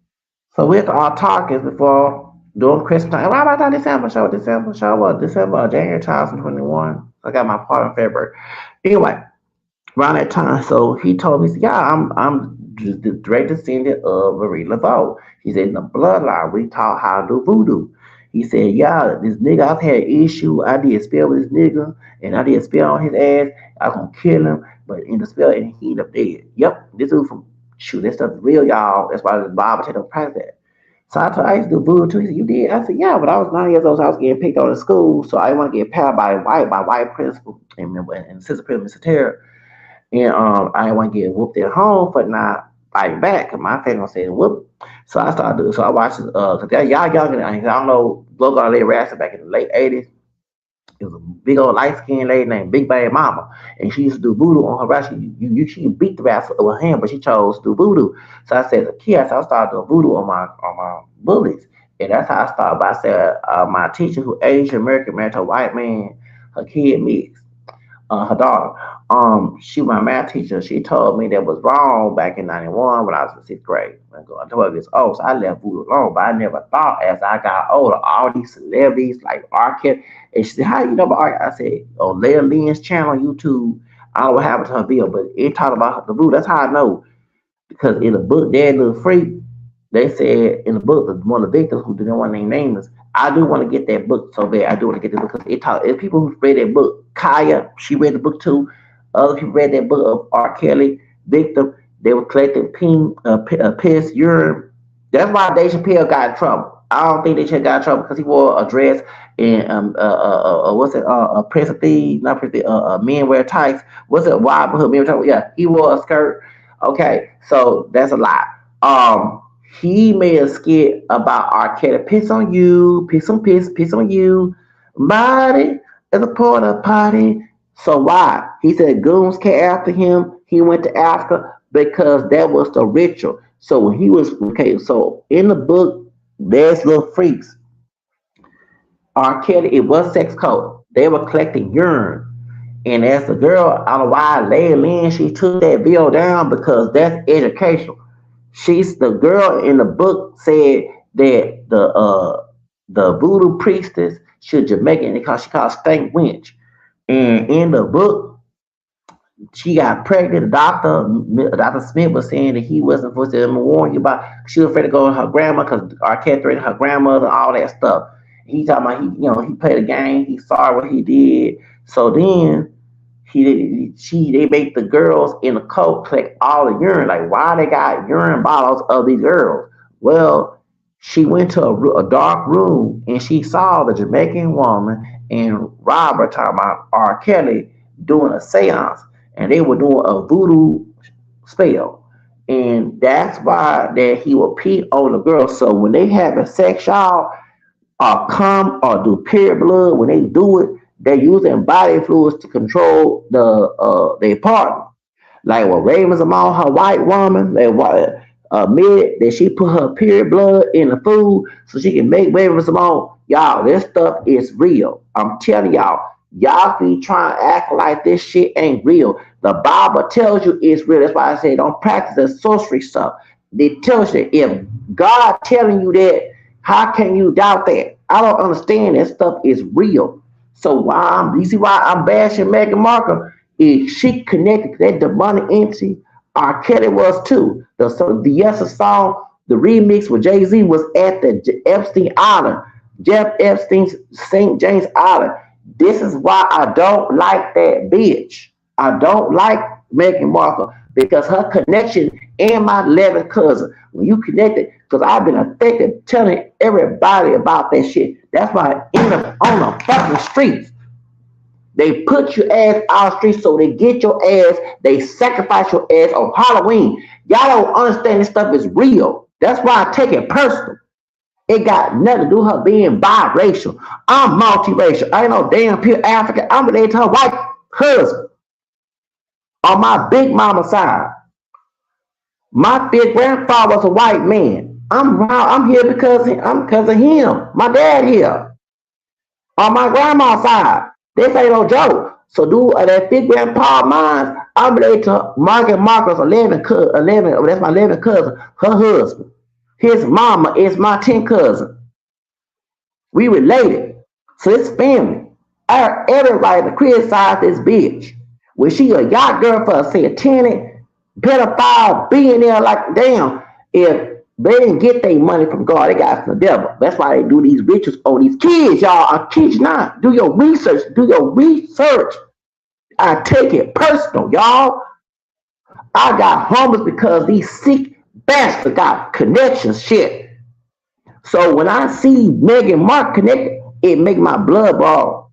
So we had to all talk before doing Christmas time. Around about that December show was December or January 2021. I got my part in February. Anyway, around that time, so he told me, he said, yeah, I'm the direct descendant of Marie Laveau. He said, in the bloodline, we taught how to do voodoo. He said, yeah, this nigga, I've had issue. I did a spell with this nigga, and I did a spell on his ass. I was gonna kill him, but in the spell, and he ended up dead. Yep, this dude from shoot, that stuff is real, y'all. That's why the Bible tell them practice that. So I used to do voodoo too. He said, you did? I said, yeah, but I was 9 years old, so I was getting picked on in school, so I didn't want to get paired by white principal and assistant principal, Mr. Terry. And I didn't want to get whooped at home for not fighting back because my family said whoop. So I started doing. So I watched because y'all younger than I don't know. Local lady Rasta back in the late '80s. It was a big old light skinned lady named Big Bad Mama, and she used to do voodoo on her right. She beat the ass with her hand, but she chose to do voodoo. So I said, as a kid, I started doing voodoo on my bullies, and that's how I started. By saying my teacher, who Asian American, married to a white man, her kid mixed her daughter. She my math teacher. She told me that was wrong back in '91 when I was in sixth grade. When I going 12 years old, so I left voodoo alone. But I never thought as I got older, all these celebrities like R. Kelly. And she said, "How you know about R?" I said, "On Leah Lynn's channel on YouTube. I don't know what happened to her video, but it talked about the voodoo. That's how I know because in the book, Dead Little Freak, they said in the book, one of the victims who didn't want to name names, I do want to get that book so bad. I do want to get the book because it taught people who read that book. Kaya, she read the book too. Other people read that book of R. Kelly, victim. They were collecting piss, urine. That's why Dave Chappelle got in trouble. I don't think Dave Chappelle got in trouble because he wore a dress and what's it? Prince of Thieves, not Prince of Thieves, men wear tights. What's it? Wide hood men wear tights. Yeah, he wore a skirt. Okay, so that's a lie. He made a skit about R. Kelly. Piss on you, piss on you. Body is a porta potty. So why? He said goons came after him. He went to Africa because that was the ritual. So when he was okay, so in the book, there's little freaks. R. Kelly, it was sex code. They were collecting urine. And as the girl, I don't know why Leia Lynn, she took that bill down because that's educational. She's the girl in the book said that the voodoo priestess should Jamaican because she called stank wench. And in the book, she got pregnant. Dr. Smith was saying that he wasn't supposed to warn you about. She was afraid to go to her grandma because Arquette threatened her grandmother and all that stuff. He talking about he played a game. He saw what he did. So then they make the girls in the cult collect all the urine. Like why they got urine bottles of these girls? Well, she went to a dark room and she saw the Jamaican woman and Robert talking about R. Kelly doing a seance, and they were doing a voodoo spell. And that's why that he will pee on the girl. So when they having sex, y'all, or come or do period blood, when they do it, they're using body fluids to control their partner. Like what Ravens among her white woman, they admitted that she put her period blood in the food so she can make Ravens among y'all. This stuff is real. I'm telling y'all. Y'all be trying to act like this shit ain't real. The Bible tells you it's real. That's why I say don't practice the sorcery stuff. It tells you if God telling you that, how can you doubt that? I don't understand that stuff is real. So you see why I'm bashing Meghan Markle? Is she connected to that demonic entity? R. Kelly was too. The Yes song, the remix with Jay Z was at the Epstein Island, Jeff Epstein's St. James Island. This is why I don't like that bitch. I don't like Meghan Markle because her connection and my 11th cousin. When you connected, because I've been affected telling everybody about that shit. That's why on the fucking streets, they put your ass out the streets so they get your ass, they sacrifice your ass on Halloween. Y'all don't understand this stuff is real. That's why I take it personal. It got nothing to do with her being biracial. I'm multiracial. I ain't no damn pure African. I'm related to her white husband on my big mama side. My big grandfather was a white man. I'm here because of him. My dad here. On my grandma's side. This ain't no joke. So that big grandpa of mine, I'm related to Margaret Markle's 11, that's my 11 cousin, her husband. His mama is my 10th cousin. We related. So it's family. Everybody to criticize this bitch. Was she a yacht girl for a satanic pedophile billionaire? Like, damn, if they didn't get their money from God, they got it from the devil. That's why they do these rituals on these kids, y'all. I kid you not. Do your research. Do your research. I take it personal, y'all. I got homeless because these sick bastards got connections, shit. So when I see Meghan Markle connected, it make my blood boil.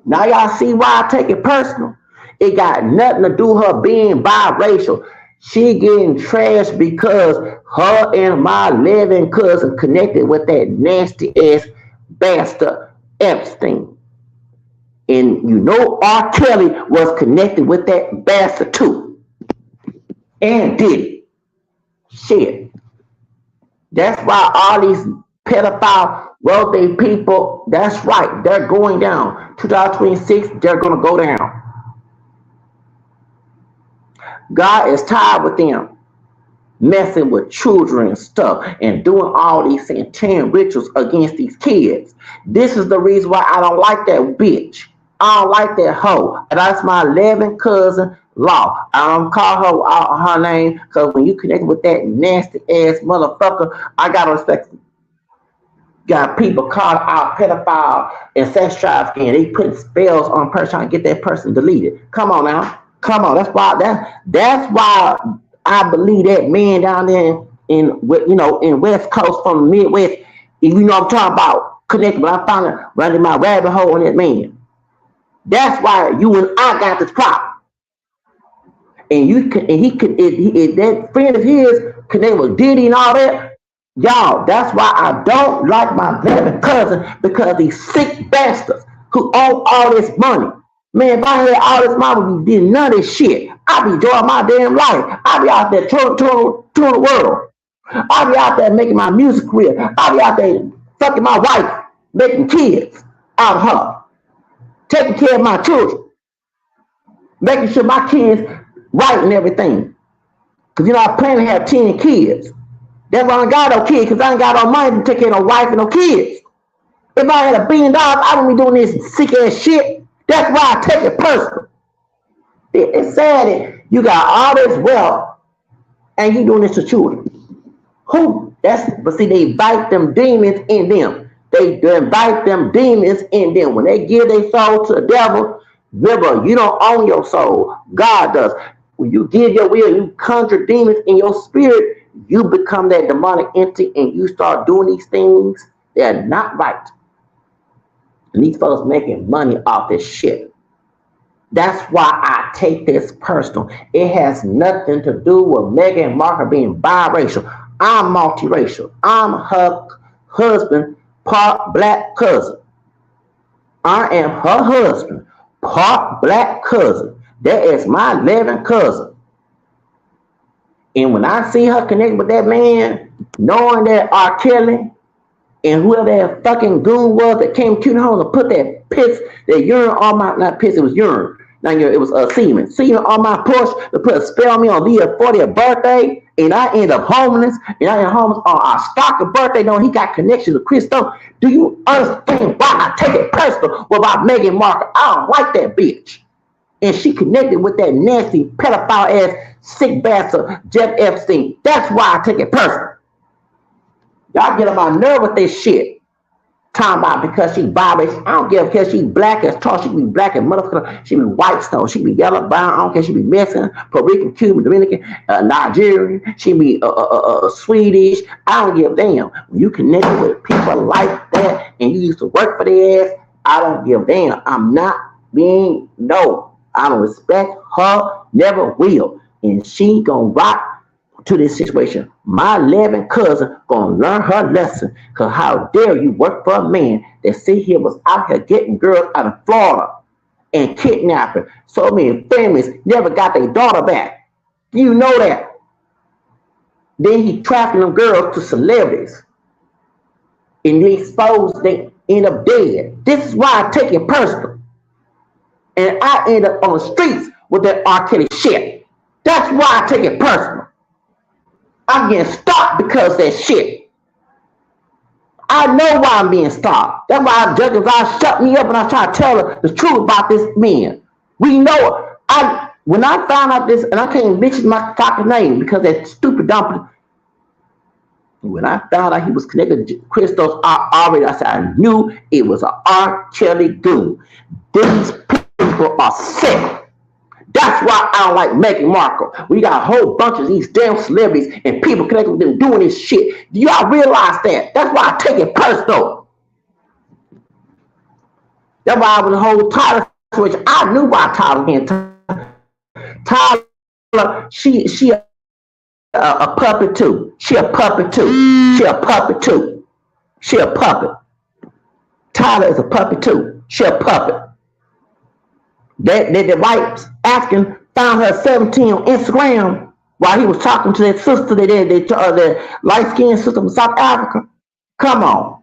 Now y'all see why I take it personal. It got nothing to do with her being biracial. She getting trashed because her and my living cousin connected with that nasty ass bastard Epstein. And you know R. Kelly was connected with that bastard too. And did it. Shit. That's why all these pedophile wealthy people, that's right, they're going down. 2026, they're going to go down. God is tired with them messing with children and stuff and doing all these satanic rituals against these kids. This is the reason why I don't like that bitch. I don't like that hoe. And that's my 11th cousin, Law. I don't call her name because when you connect with that nasty ass motherfucker, I gotta respect you. Got people called out pedophile and sex trafficking, and they putting spells on a person trying to get that person deleted. Come on now. Come on. That's why I believe that man down there in West Coast from the Midwest, you know what I'm talking about, connected, but I found it running my rabbit hole on that man. That's why you and I got this problem. And if that friend of his connected with Diddy and all that, y'all, that's why I don't like my baby cousin, because these sick bastards who own all this money. Man, if I had all this money, we did none of this shit. I'd be enjoying my damn life. I'd be out there touring the world. I'd be out there making my music career. I'd be out there fucking my wife, making kids out of her, taking care of my children, making sure my kids right and everything. Because, I plan to have 10 kids. That's why I ain't got no kids, because I ain't got no money to take care of no wife and no kids. If I had $1 billion, I wouldn't be doing this sick ass shit. That's why I take it personal. It's sad that you got all this wealth and you doing this to children. But see, they invite them demons in them. They invite them demons in them. When they give their soul to the devil, remember, you don't own your soul. God does. When you give your will, you conjure demons in your spirit, you become that demonic entity and you start doing these things. They're not right. And these folks making money off this shit. That's why I take this personal. It has nothing to do with Meghan Markle being biracial. I'm multiracial. I'm her husband, part black cousin. I am her husband, part black cousin. That is my 11th cousin. And when I see her connect with that man, knowing that R. Kelly and whoever that fucking goon was that came to the home and put that urine on my, not piss, it was urine. Now, it was semen on my porch to put a spell on me on Leah's 40th birthday, and I end up homeless, and I end up homeless on our stalker birthday, knowing he got connections with Chris Stone. Do you understand why I take it personal about Meghan Markle? I don't like that bitch. And she connected with that nasty pedophile ass sick bastard Jeff Epstein. That's why I take it personal. Y'all get on my nerve with this shit. Talking about because she biracial. I don't give a care. She black as tall. She be black as motherfucker. She be white stone. She be yellow, brown. I don't care. She be Mexican, Puerto Rican, Cuban, Dominican, Nigerian. She be Swedish. I don't give a damn. When you connect with people like that and you used to work for their ass, I don't give a damn. I'm not being I don't respect her. Never will. And she gonna rock to this situation. My 11th cousin gonna learn her lesson, because how dare you work for a man that see he was out here getting girls out of Florida and kidnapping. So many families never got their daughter back. You know that. Then he trafficking them girls to celebrities, and they exposed, they end up dead. This is why I take it personal, and I end up on the streets with that R. Kelly shit. That's why I take it personal. I'm getting stopped because of that shit. I know why I'm being stopped. That's why judges I shut me up and I try to tell her the truth about this man. We know it. When I found out this, and I can't mention my fucking name because that stupid dumb. When I found out he was connected to Christos already, I said I knew it was an R. Kelly goon. These people are sick. That's why I don't like Meghan Markle. We got a whole bunch of these damn celebrities and people connected with them doing this shit. Do y'all realize that? That's why I take it personal. That's why I was the whole Tyler switch. I knew why Tyler being Tyler. She a puppet too. She a puppet too. She a puppet too. She a puppet. Tyler is a puppet too. She a puppet. The white African found her 17 on Instagram while he was talking to that sister, that light-skinned sister from South Africa. Come on.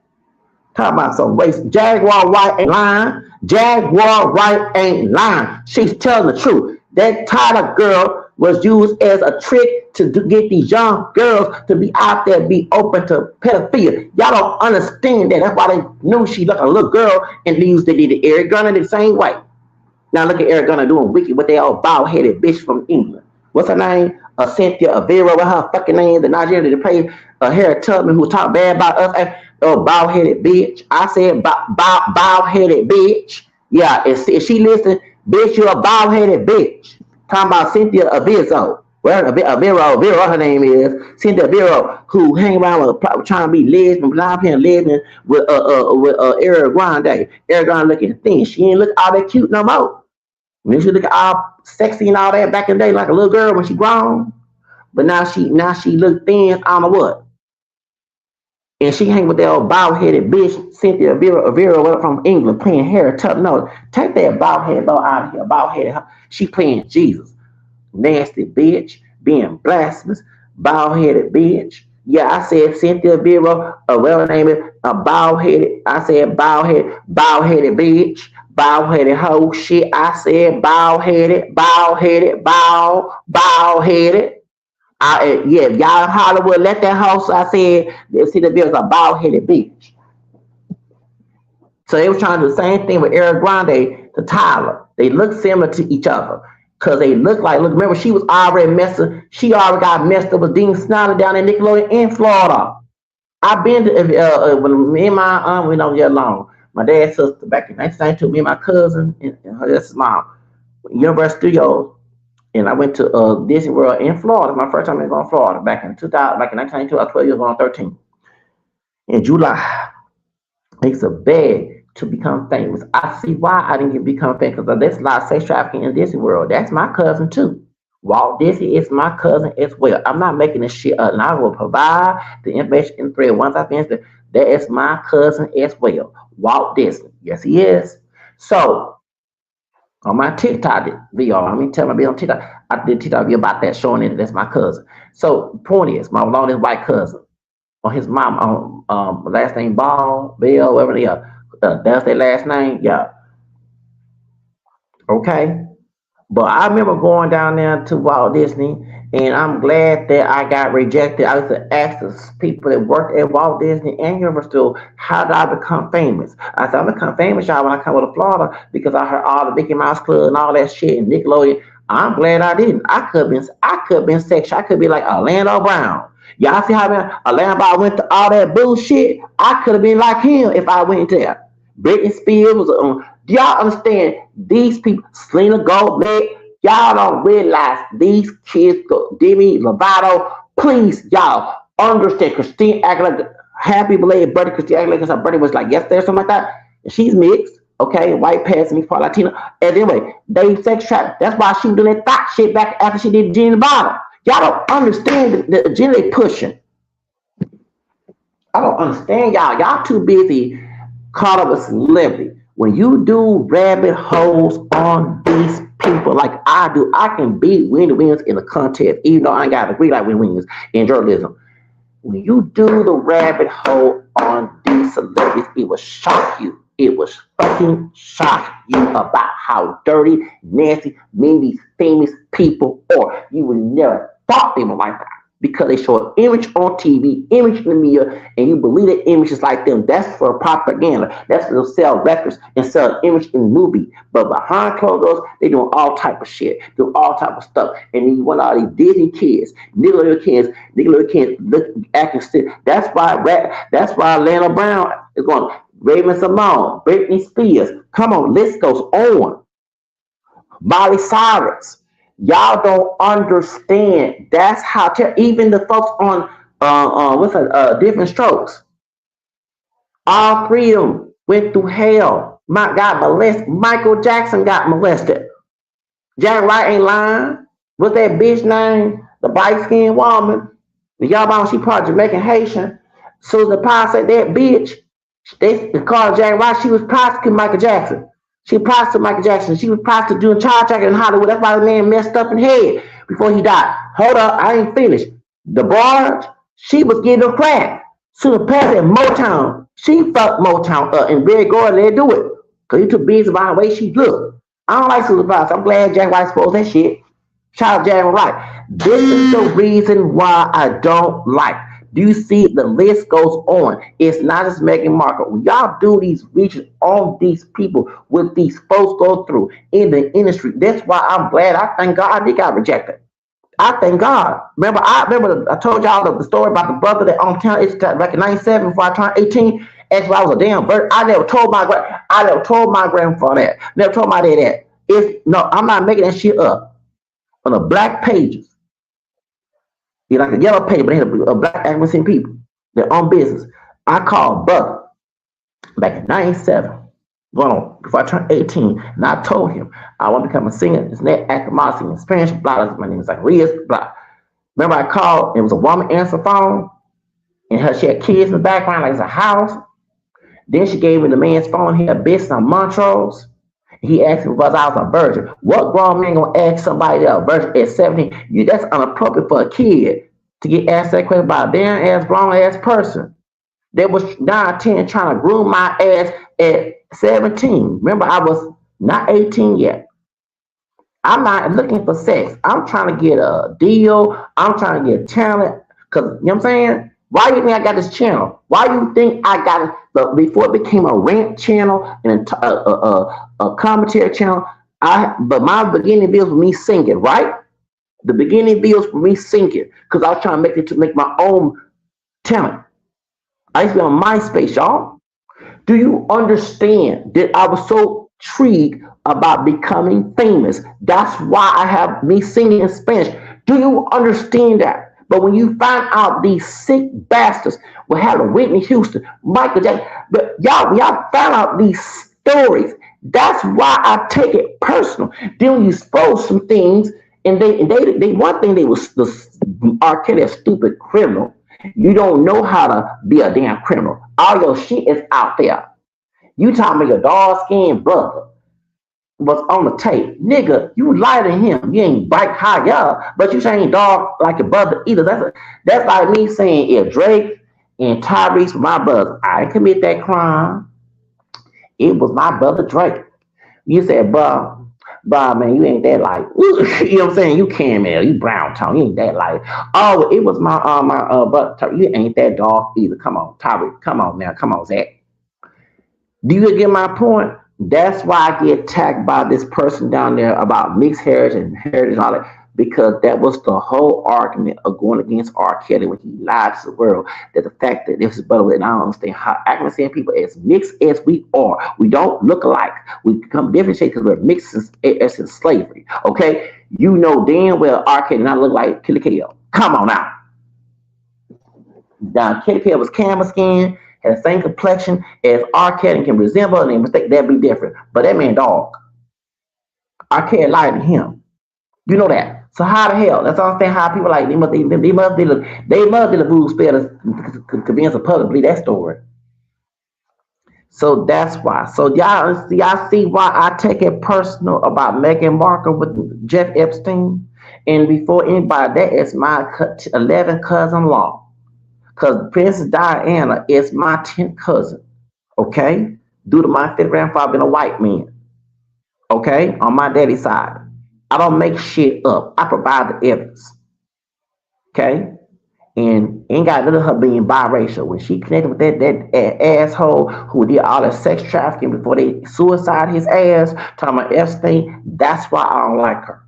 Talk about some race. Jaguar White ain't lying. Jaguar White ain't lying. She's telling the truth. That Tyler girl was used as a trick to get these young girls to be out there, be open to pedophilia. Y'all don't understand that. That's why they knew she looked like a little girl and they used to do the Eric Garner the same way. Now look at Eric Garner doing wicked with that old bald-headed bitch from England. What's her name? Cynthia Avera, with her fucking name, the Nigerian that played Harriet Tubman, who talked bad about us. Oh, bald-headed bitch. I said bald-headed bitch. Yeah, if she listen, bitch, you're a bald-headed bitch. Talking about Cynthia Avera. Well, Avera, her name is Cynthia Avera, who hang around with trying to be lesbian, lesbian with Ariana Grande. Ariana Grande looking thin. She ain't look all that cute no more. When she look all sexy and all that back in the day, like a little girl when she grown. But now she look thin. I don't know what. And she hang with that old bald-headed bitch, Cynthia Avera from England, playing Harriet Tubman. No, take that bald-headed though out of here. Bald-headed. She playing Jesus. Nasty bitch, being blasphemous, bald-headed bitch. Yeah, I said Cynthia Vera, whatever her name is, a bald-headed. I said bald-headed bitch, bald-headed hoe shit. I said bald-headed. Yeah, y'all in Hollywood, let that hoe. I said Cynthia Vera's a bald-headed bitch. So they were trying to do the same thing with Ariana Grande to Tyler. They look similar to each other. Cause they look, remember she was already she already got messed up with Dean Snyder down in Nickelodeon in Florida. I've been to, when me and my aunt went over there alone. My dad's sister back in 1992, me and my cousin and her mom, Universal Studios. And I went to Disney World in Florida. My first time I going to Florida back in 2000, back in 1992, I was 12 years old, 13. In July, it's a bag to become famous. I see why I didn't become famous, because there's a lot of sex trafficking in Disney World. That's my cousin too. Walt Disney is my cousin as well. I'm not making this shit up, and I will provide the information in thread once I finish it. That is my cousin as well. Walt Disney. Yes, he is. So on my TikTok video, I mean, tell me on TikTok, I did TikTok video about that, showing it that's my cousin. So point is, my longest white cousin, on his mom, last name Ball, Bill, whatever they are. That's their last name, yeah. Okay. But I remember going down there to Walt Disney, and I'm glad that I got rejected. I used to ask the people that worked at Walt Disney and Universal, how did I become famous? I said, I become famous, y'all, when I come to Florida, because I heard all the Mickey Mouse Club and all that shit and Nickelodeon. I'm glad I didn't. I could have been sexual. I could be like Orlando Brown. Y'all see how Orlando Brown went to all that bullshit? I could have been like him if I went there. Britney Spears was on. Do y'all understand? These people, Selena Gomez, y'all don't realize these kids, Demi Lovato, please, y'all understand. Christine acting like happy belated birthday. Christine acting like her birthday was like yesterday or something like that. And she's mixed, okay, white passing mixed part Latino. And anyway, they sex traffic. That's why she was doing that thought shit back after she did Jenny Bottom. Y'all don't understand the agenda they pushing. I don't understand y'all. Y'all too busy caught up with celebrity. When you do rabbit holes on these people like I do, I can beat Wendy Williams in a contest, even though I ain't got to agree like Wendy Williams in journalism. When you do the rabbit hole on these celebrities, it will shock you. It will fucking shock you about how dirty, nasty, mean these famous people are. You would never thought they were like that. because they show an image on TV, image in the media, and you believe that image is like them. That's for propaganda. That's for sell records and sell image in the movie. But behind closed doors, they doing all type of shit, do all type of stuff. And then you want all these Disney kids, nigga little kids look acting still. That's why Lana Brown is going. Raven Simone, Britney Spears. Come on, list goes on. Miley Cyrus. Y'all don't understand. That's how even the folks on different strokes. All three of them went through hell. Got molested. Michael Jackson got molested. Jack Wright ain't lying. What's that bitch name? The bright skinned woman. The y'all about she part Jamaican Haitian. So the pie said that bitch. They called Jack Wright. She was prosecuting Michael Jackson. She prostituted Michael Jackson. She was prostituting child trafficking in Hollywood. That's why the man messed up in the head before he died. Hold up, I ain't finished. The barge, she was getting a crack. Susan Pass at Motown. She fucked Motown up, and Barry Gordon let her do it. Because he took business by the way she looked. I don't like Susan Pass. I'm glad Jack White exposed that shit. Shout out Jack White. This is the reason why I don't like. Do you see the list goes on? It's not just Meghan Markle. When y'all do these reaches on these people, what these folks go through in the industry, that's why I'm glad. I thank God they got rejected. I thank God. Remember I told y'all the story about the brother that on town. It's back in '97 before I turned 18. As I was a damn bird. I never told my grandfather that. Never told my dad that. I'm not making that shit up. On the black pages. You like a yellow paper, they had a black African people. Their own business. I called brother back in '97, going on before I turned 18, and I told him I want to become a singer. It's not acting singing in Spanish, blah, my name is like Riaz, blah. Remember I called, it was a woman answered the phone, and she had kids in the background, like it's a house. Then she gave me the man's phone, he had a business on Montrose. He asked me was I was a virgin. What grown man gonna ask somebody that's a virgin at 17? That's inappropriate for a kid to get asked that question by a damn ass grown ass person. That was 9 10 trying to groom my ass at 17. Remember, I was not 18 yet. I'm not looking for sex. I'm trying to get a deal. I'm trying to get talent. Cause you know what I'm saying? Why do you think I got this channel? Why do you think I got it? But before it became a rant channel and a commentary channel, but my beginning videos were me singing, right? The beginning videos were me singing because I was trying to make my own talent. I used to be on MySpace, y'all. Do you understand that I was so intrigued about becoming famous? That's why I have me singing in Spanish. Do you understand that? But when you find out these sick bastards will have a Whitney Houston, Michael Jackson, but y'all found out these stories. That's why I take it personal. Then when you expose some things, and they one thing they was the R. Kelly a stupid criminal. You don't know how to be a damn criminal. All your shit is out there. You talking about your dark-skinned brother was on the tape. Nigga, you lighter than him. You ain't bike high, yeah, but you ain't dark like your brother either. That's like me saying if Drake and Tyrese were my brother, I didn't commit that crime. It was my brother Drake. You said, bro, man, you ain't that light. You know what I'm saying? You caramel, you brown tone, you ain't that light. Oh, it was my brother. You ain't that dark either. Come on, Tyrese. Come on now. Come on, Zach. Do you get my point? That's why I get attacked by this person down there about mixed heritage and all that, because that was the whole argument of going against R. Kelly when he lied to the world. That the fact that this is brother, and I don't understand how African people, as mixed as we are, we don't look alike. We become different shapes because we're mixed as in slavery. Okay, you know damn well R. Kelly not look like Killer Kill. Come on now. Now Killer Kill was camel skin. Had the same complexion as R. Kelly can resemble, and mistake that'd be different. But that man dog. R. Kelly lied to him. You know that. So how the hell? That's all I'm saying. How people like they must be the boo spell to convince the public to believe that story. So that's why. So y'all see why I take it personal about Meghan Markle with Jeff Epstein, and before anybody, that is my 11th cousin-in-law. Because Princess Diana is my 10th cousin, okay? Due to my fifth grandfather being a white man, okay? On my daddy's side. I don't make shit up. I provide the evidence, okay? And ain't got none of her being biracial. When she connected with that asshole who did all the sex trafficking before they suicide his ass, talking about Epstein, that's why I don't like her.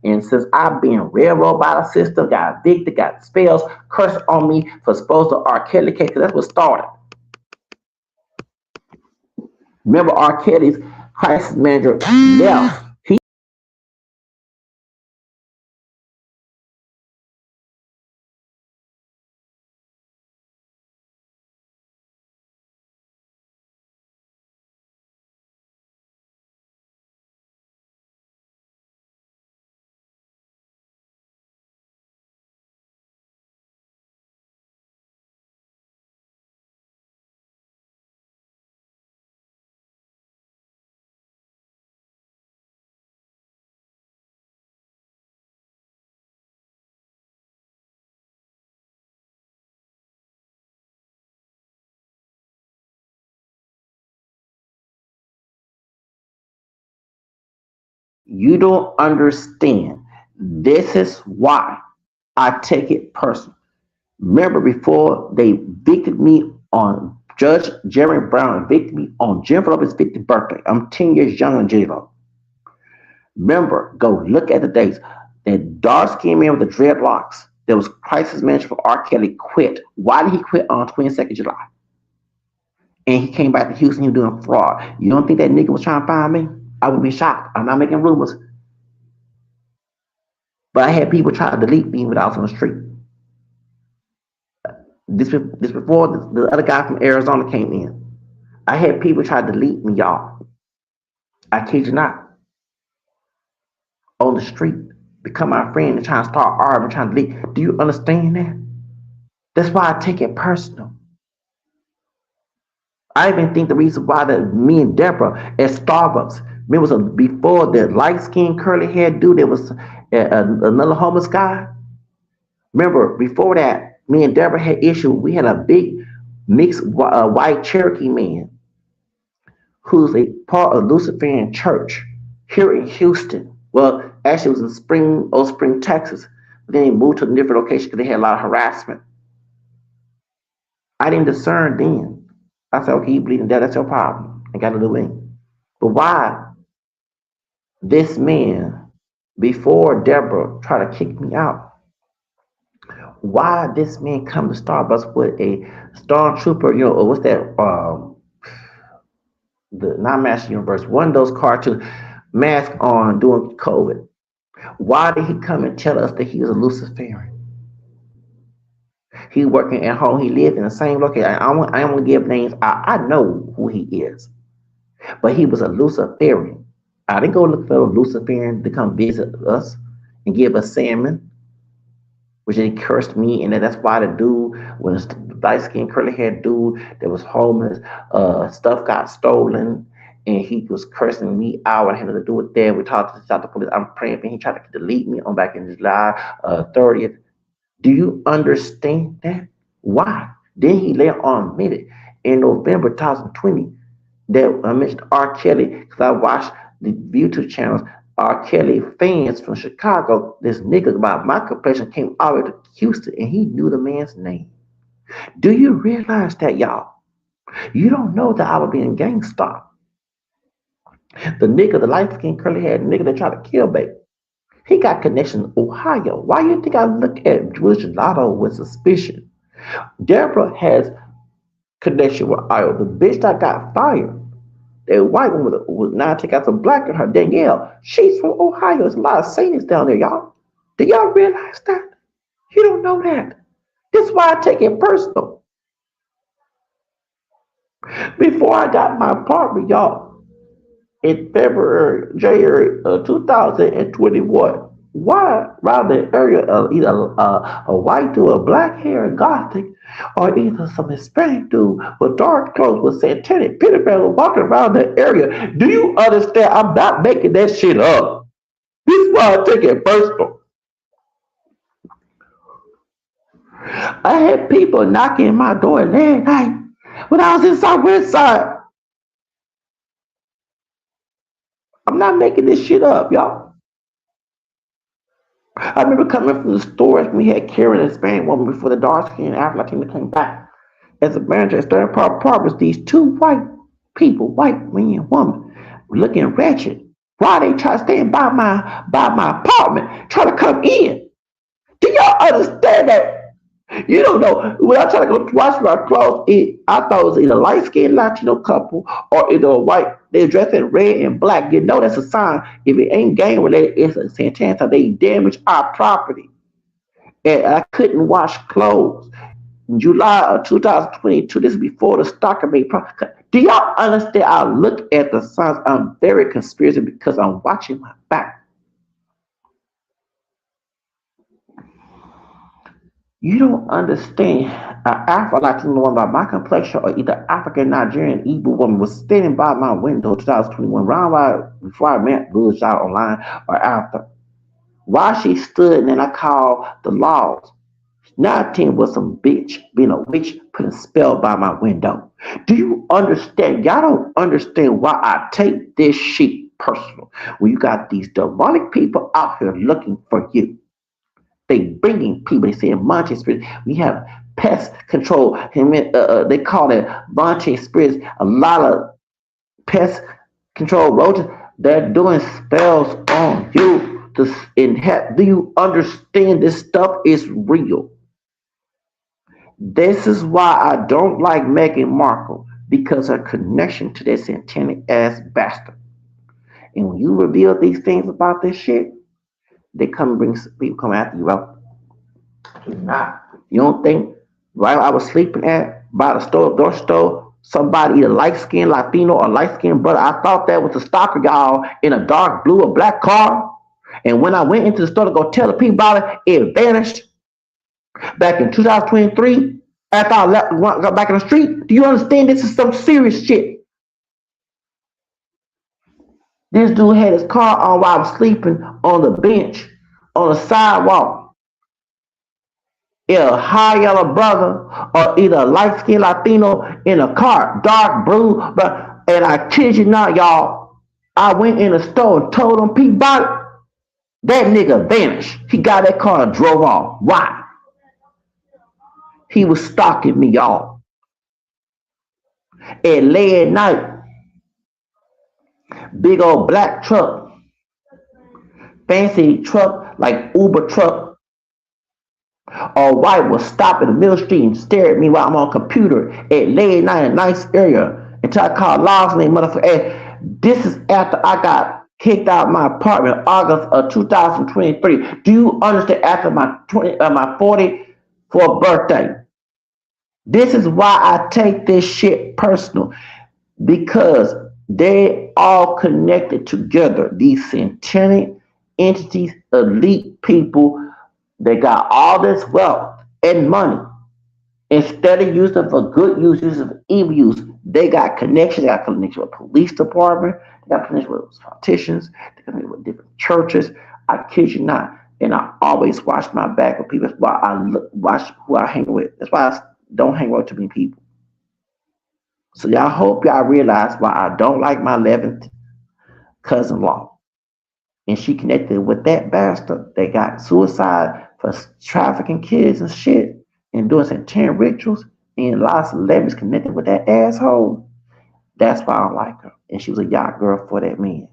And since I've been railroaded by the system, got addicted, got spells, cursed on me for supposed to R. Kelly case, 'cause that's what started. Remember R. Kelly's crisis manager left. You don't understand. This is why I take it personal. Remember before they evicted me on Judge Jerry Brown evicted me on Jennifer Lopez's 50th birthday. I'm 10 years younger than J-Lo. Remember, go look at the dates. That dark skinned man with the dreadlocks that was crisis manager for R. Kelly quit. Why did he quit on 22nd July? And he came back to Houston, he was doing fraud. You don't think that nigga was trying to find me? I would be shocked. I'm not making rumors. But I had people try to delete me when I was on the street. This before the other guy from Arizona came in. I had people try to delete me, y'all. I kid you not. On the street. Become my friend and try to start arguing, trying to delete. Do you understand that? That's why I take it personal. I even think the reason why that me and Deborah at Starbucks, remember before the light skinned curly haired dude, there was another homeless guy. Remember before that, me and Deborah had issue. We had a big mixed white Cherokee man who's a part of Luciferian Church here in Houston. Well, actually, it was in Old Spring, Texas. But then they moved to a different location because they had a lot of harassment. I didn't discern then. I said, okay, you believe in that, that's your problem. I got to do it. But why this man, before Deborah tried to kick me out, why this man come to Starbucks with a stormtrooper, or what's that, the not Master Universe, one of those cartoon mask on doing COVID. Why did he come and tell us that he was a Luciferian? He working at home. He lived in the same location. I don't want to give names. I know who he is, but he was a Luciferian. I didn't go look for a Luciferian to come visit us and give us salmon, which they cursed me, and that's why the dude, when the light skinned curly haired dude that was homeless, stuff got stolen, and he was cursing me out. I had nothing to do with that. We talked to the police. I'm praying for him. He tried to delete me on back in July 30th. Do you understand that? Why? Then he later on admitted in November 2020 that I mentioned R. Kelly because I watched the YouTube channels. R. Kelly fans from Chicago, this nigga about my complexion came all the way to Houston and he knew the man's name. Do you realize that, y'all? You don't know that I was being gangsta. The nigga, the light skinned curly haired nigga that tried to kill me. He got connections in Ohio. Why do you think I look at Jewish Gelato with suspicion? Deborah has connection with Iowa. The bitch that got fired, that white woman was now take out some black in her, Danielle. She's from Ohio. There's a lot of Satanists down there, y'all. Do y'all realize that? You don't know that. That's why I take it personal. Before I got my apartment, y'all, in January 2021, why around the area of either a white dude, a black hair, gothic, or either some Hispanic dude with dark clothes with satanic pentagram walking around the area? Do you understand? I'm not making that shit up. This is why I take it personal. I had people knocking at my door last night when I was in Southwest Side. I'm not making this shit up, y'all. I remember coming from the stores. We had Karen, a Hispanic woman, before the dark skinned Afro Latina came back. As a manager at Sterling Park was these two white people, white man and woman, looking wretched. Why they try to stand by my apartment, trying to come in? Do y'all understand that? You don't know. When I try to go wash my clothes, I thought it was either light skinned Latino couple or either a white. They're dressed in red and black. You know that's a sign. If it ain't gang related, it's a chance that they damage our property. And I couldn't wash clothes. In July of 2022, this is before the stock made profit. Do y'all understand? I look at the signs. I'm very conspiracy because I'm watching my back. You don't understand. An Afro Latino woman by my complexion or either African Nigerian Igbo woman was standing by my window 2021, round about before I met Good Shot online or after. While she stood and then I called the laws. 19 was some bitch being a witch putting a spell by my window. Do you understand? Y'all don't understand why I take this shit personal. When you got these demonic people out here looking for you. They bringing people. They saying monitoring spirits. We have pest control. They call it monitoring spirits. A lot of pest control roaches. They're doing spells on you. Do you understand this stuff is real? This is why I don't like Meghan Markle because her connection to this satanic ass bastard. And when you reveal these things about this shit, they come and bring people come after you out. Nah, you don't think while I was sleeping at by the door store, somebody either light skinned Latino or light skinned brother, I thought that was a stalker y'all in a dark blue or black car. And when I went into the store to go tell the people about it, it vanished back in 2023 after I got back in the street. Do you understand? This is some serious shit. This dude had his car on while I was sleeping on the bench on the sidewalk. Either a high yellow brother or either a light skinned Latino in a car, dark blue. But and I kid you not, y'all, I went in the store and told them people about it. That nigga vanished. He got that car and drove off. Why? He was stalking me, y'all. And late at night, big old black truck, fancy truck like Uber truck or white will stop in the middle street and stare at me while I'm on computer at late at night in a nice area until I call laws and they motherfucker. And this is after I got kicked out of my apartment in August of 2023. Do you understand? After my 44th birthday. This is why I take this shit personal because they all connected together. These satanic entities, elite people, they got all this wealth and money. Instead of using it for good use, using it for evil use, they got connections. They got connection with police department. They got connection with politicians. They got connection with different churches. I kid you not. And I always watch my back with people. That's why watch who I hang with. That's why I don't hang with too many people. So y'all hope y'all realize why I don't like my 11th cousin-in-law. And she connected with that bastard that got suicide for trafficking kids and shit and doing satanic rituals and lots of celebrities connected with that asshole. That's why I don't like her. And she was a yacht girl for that man.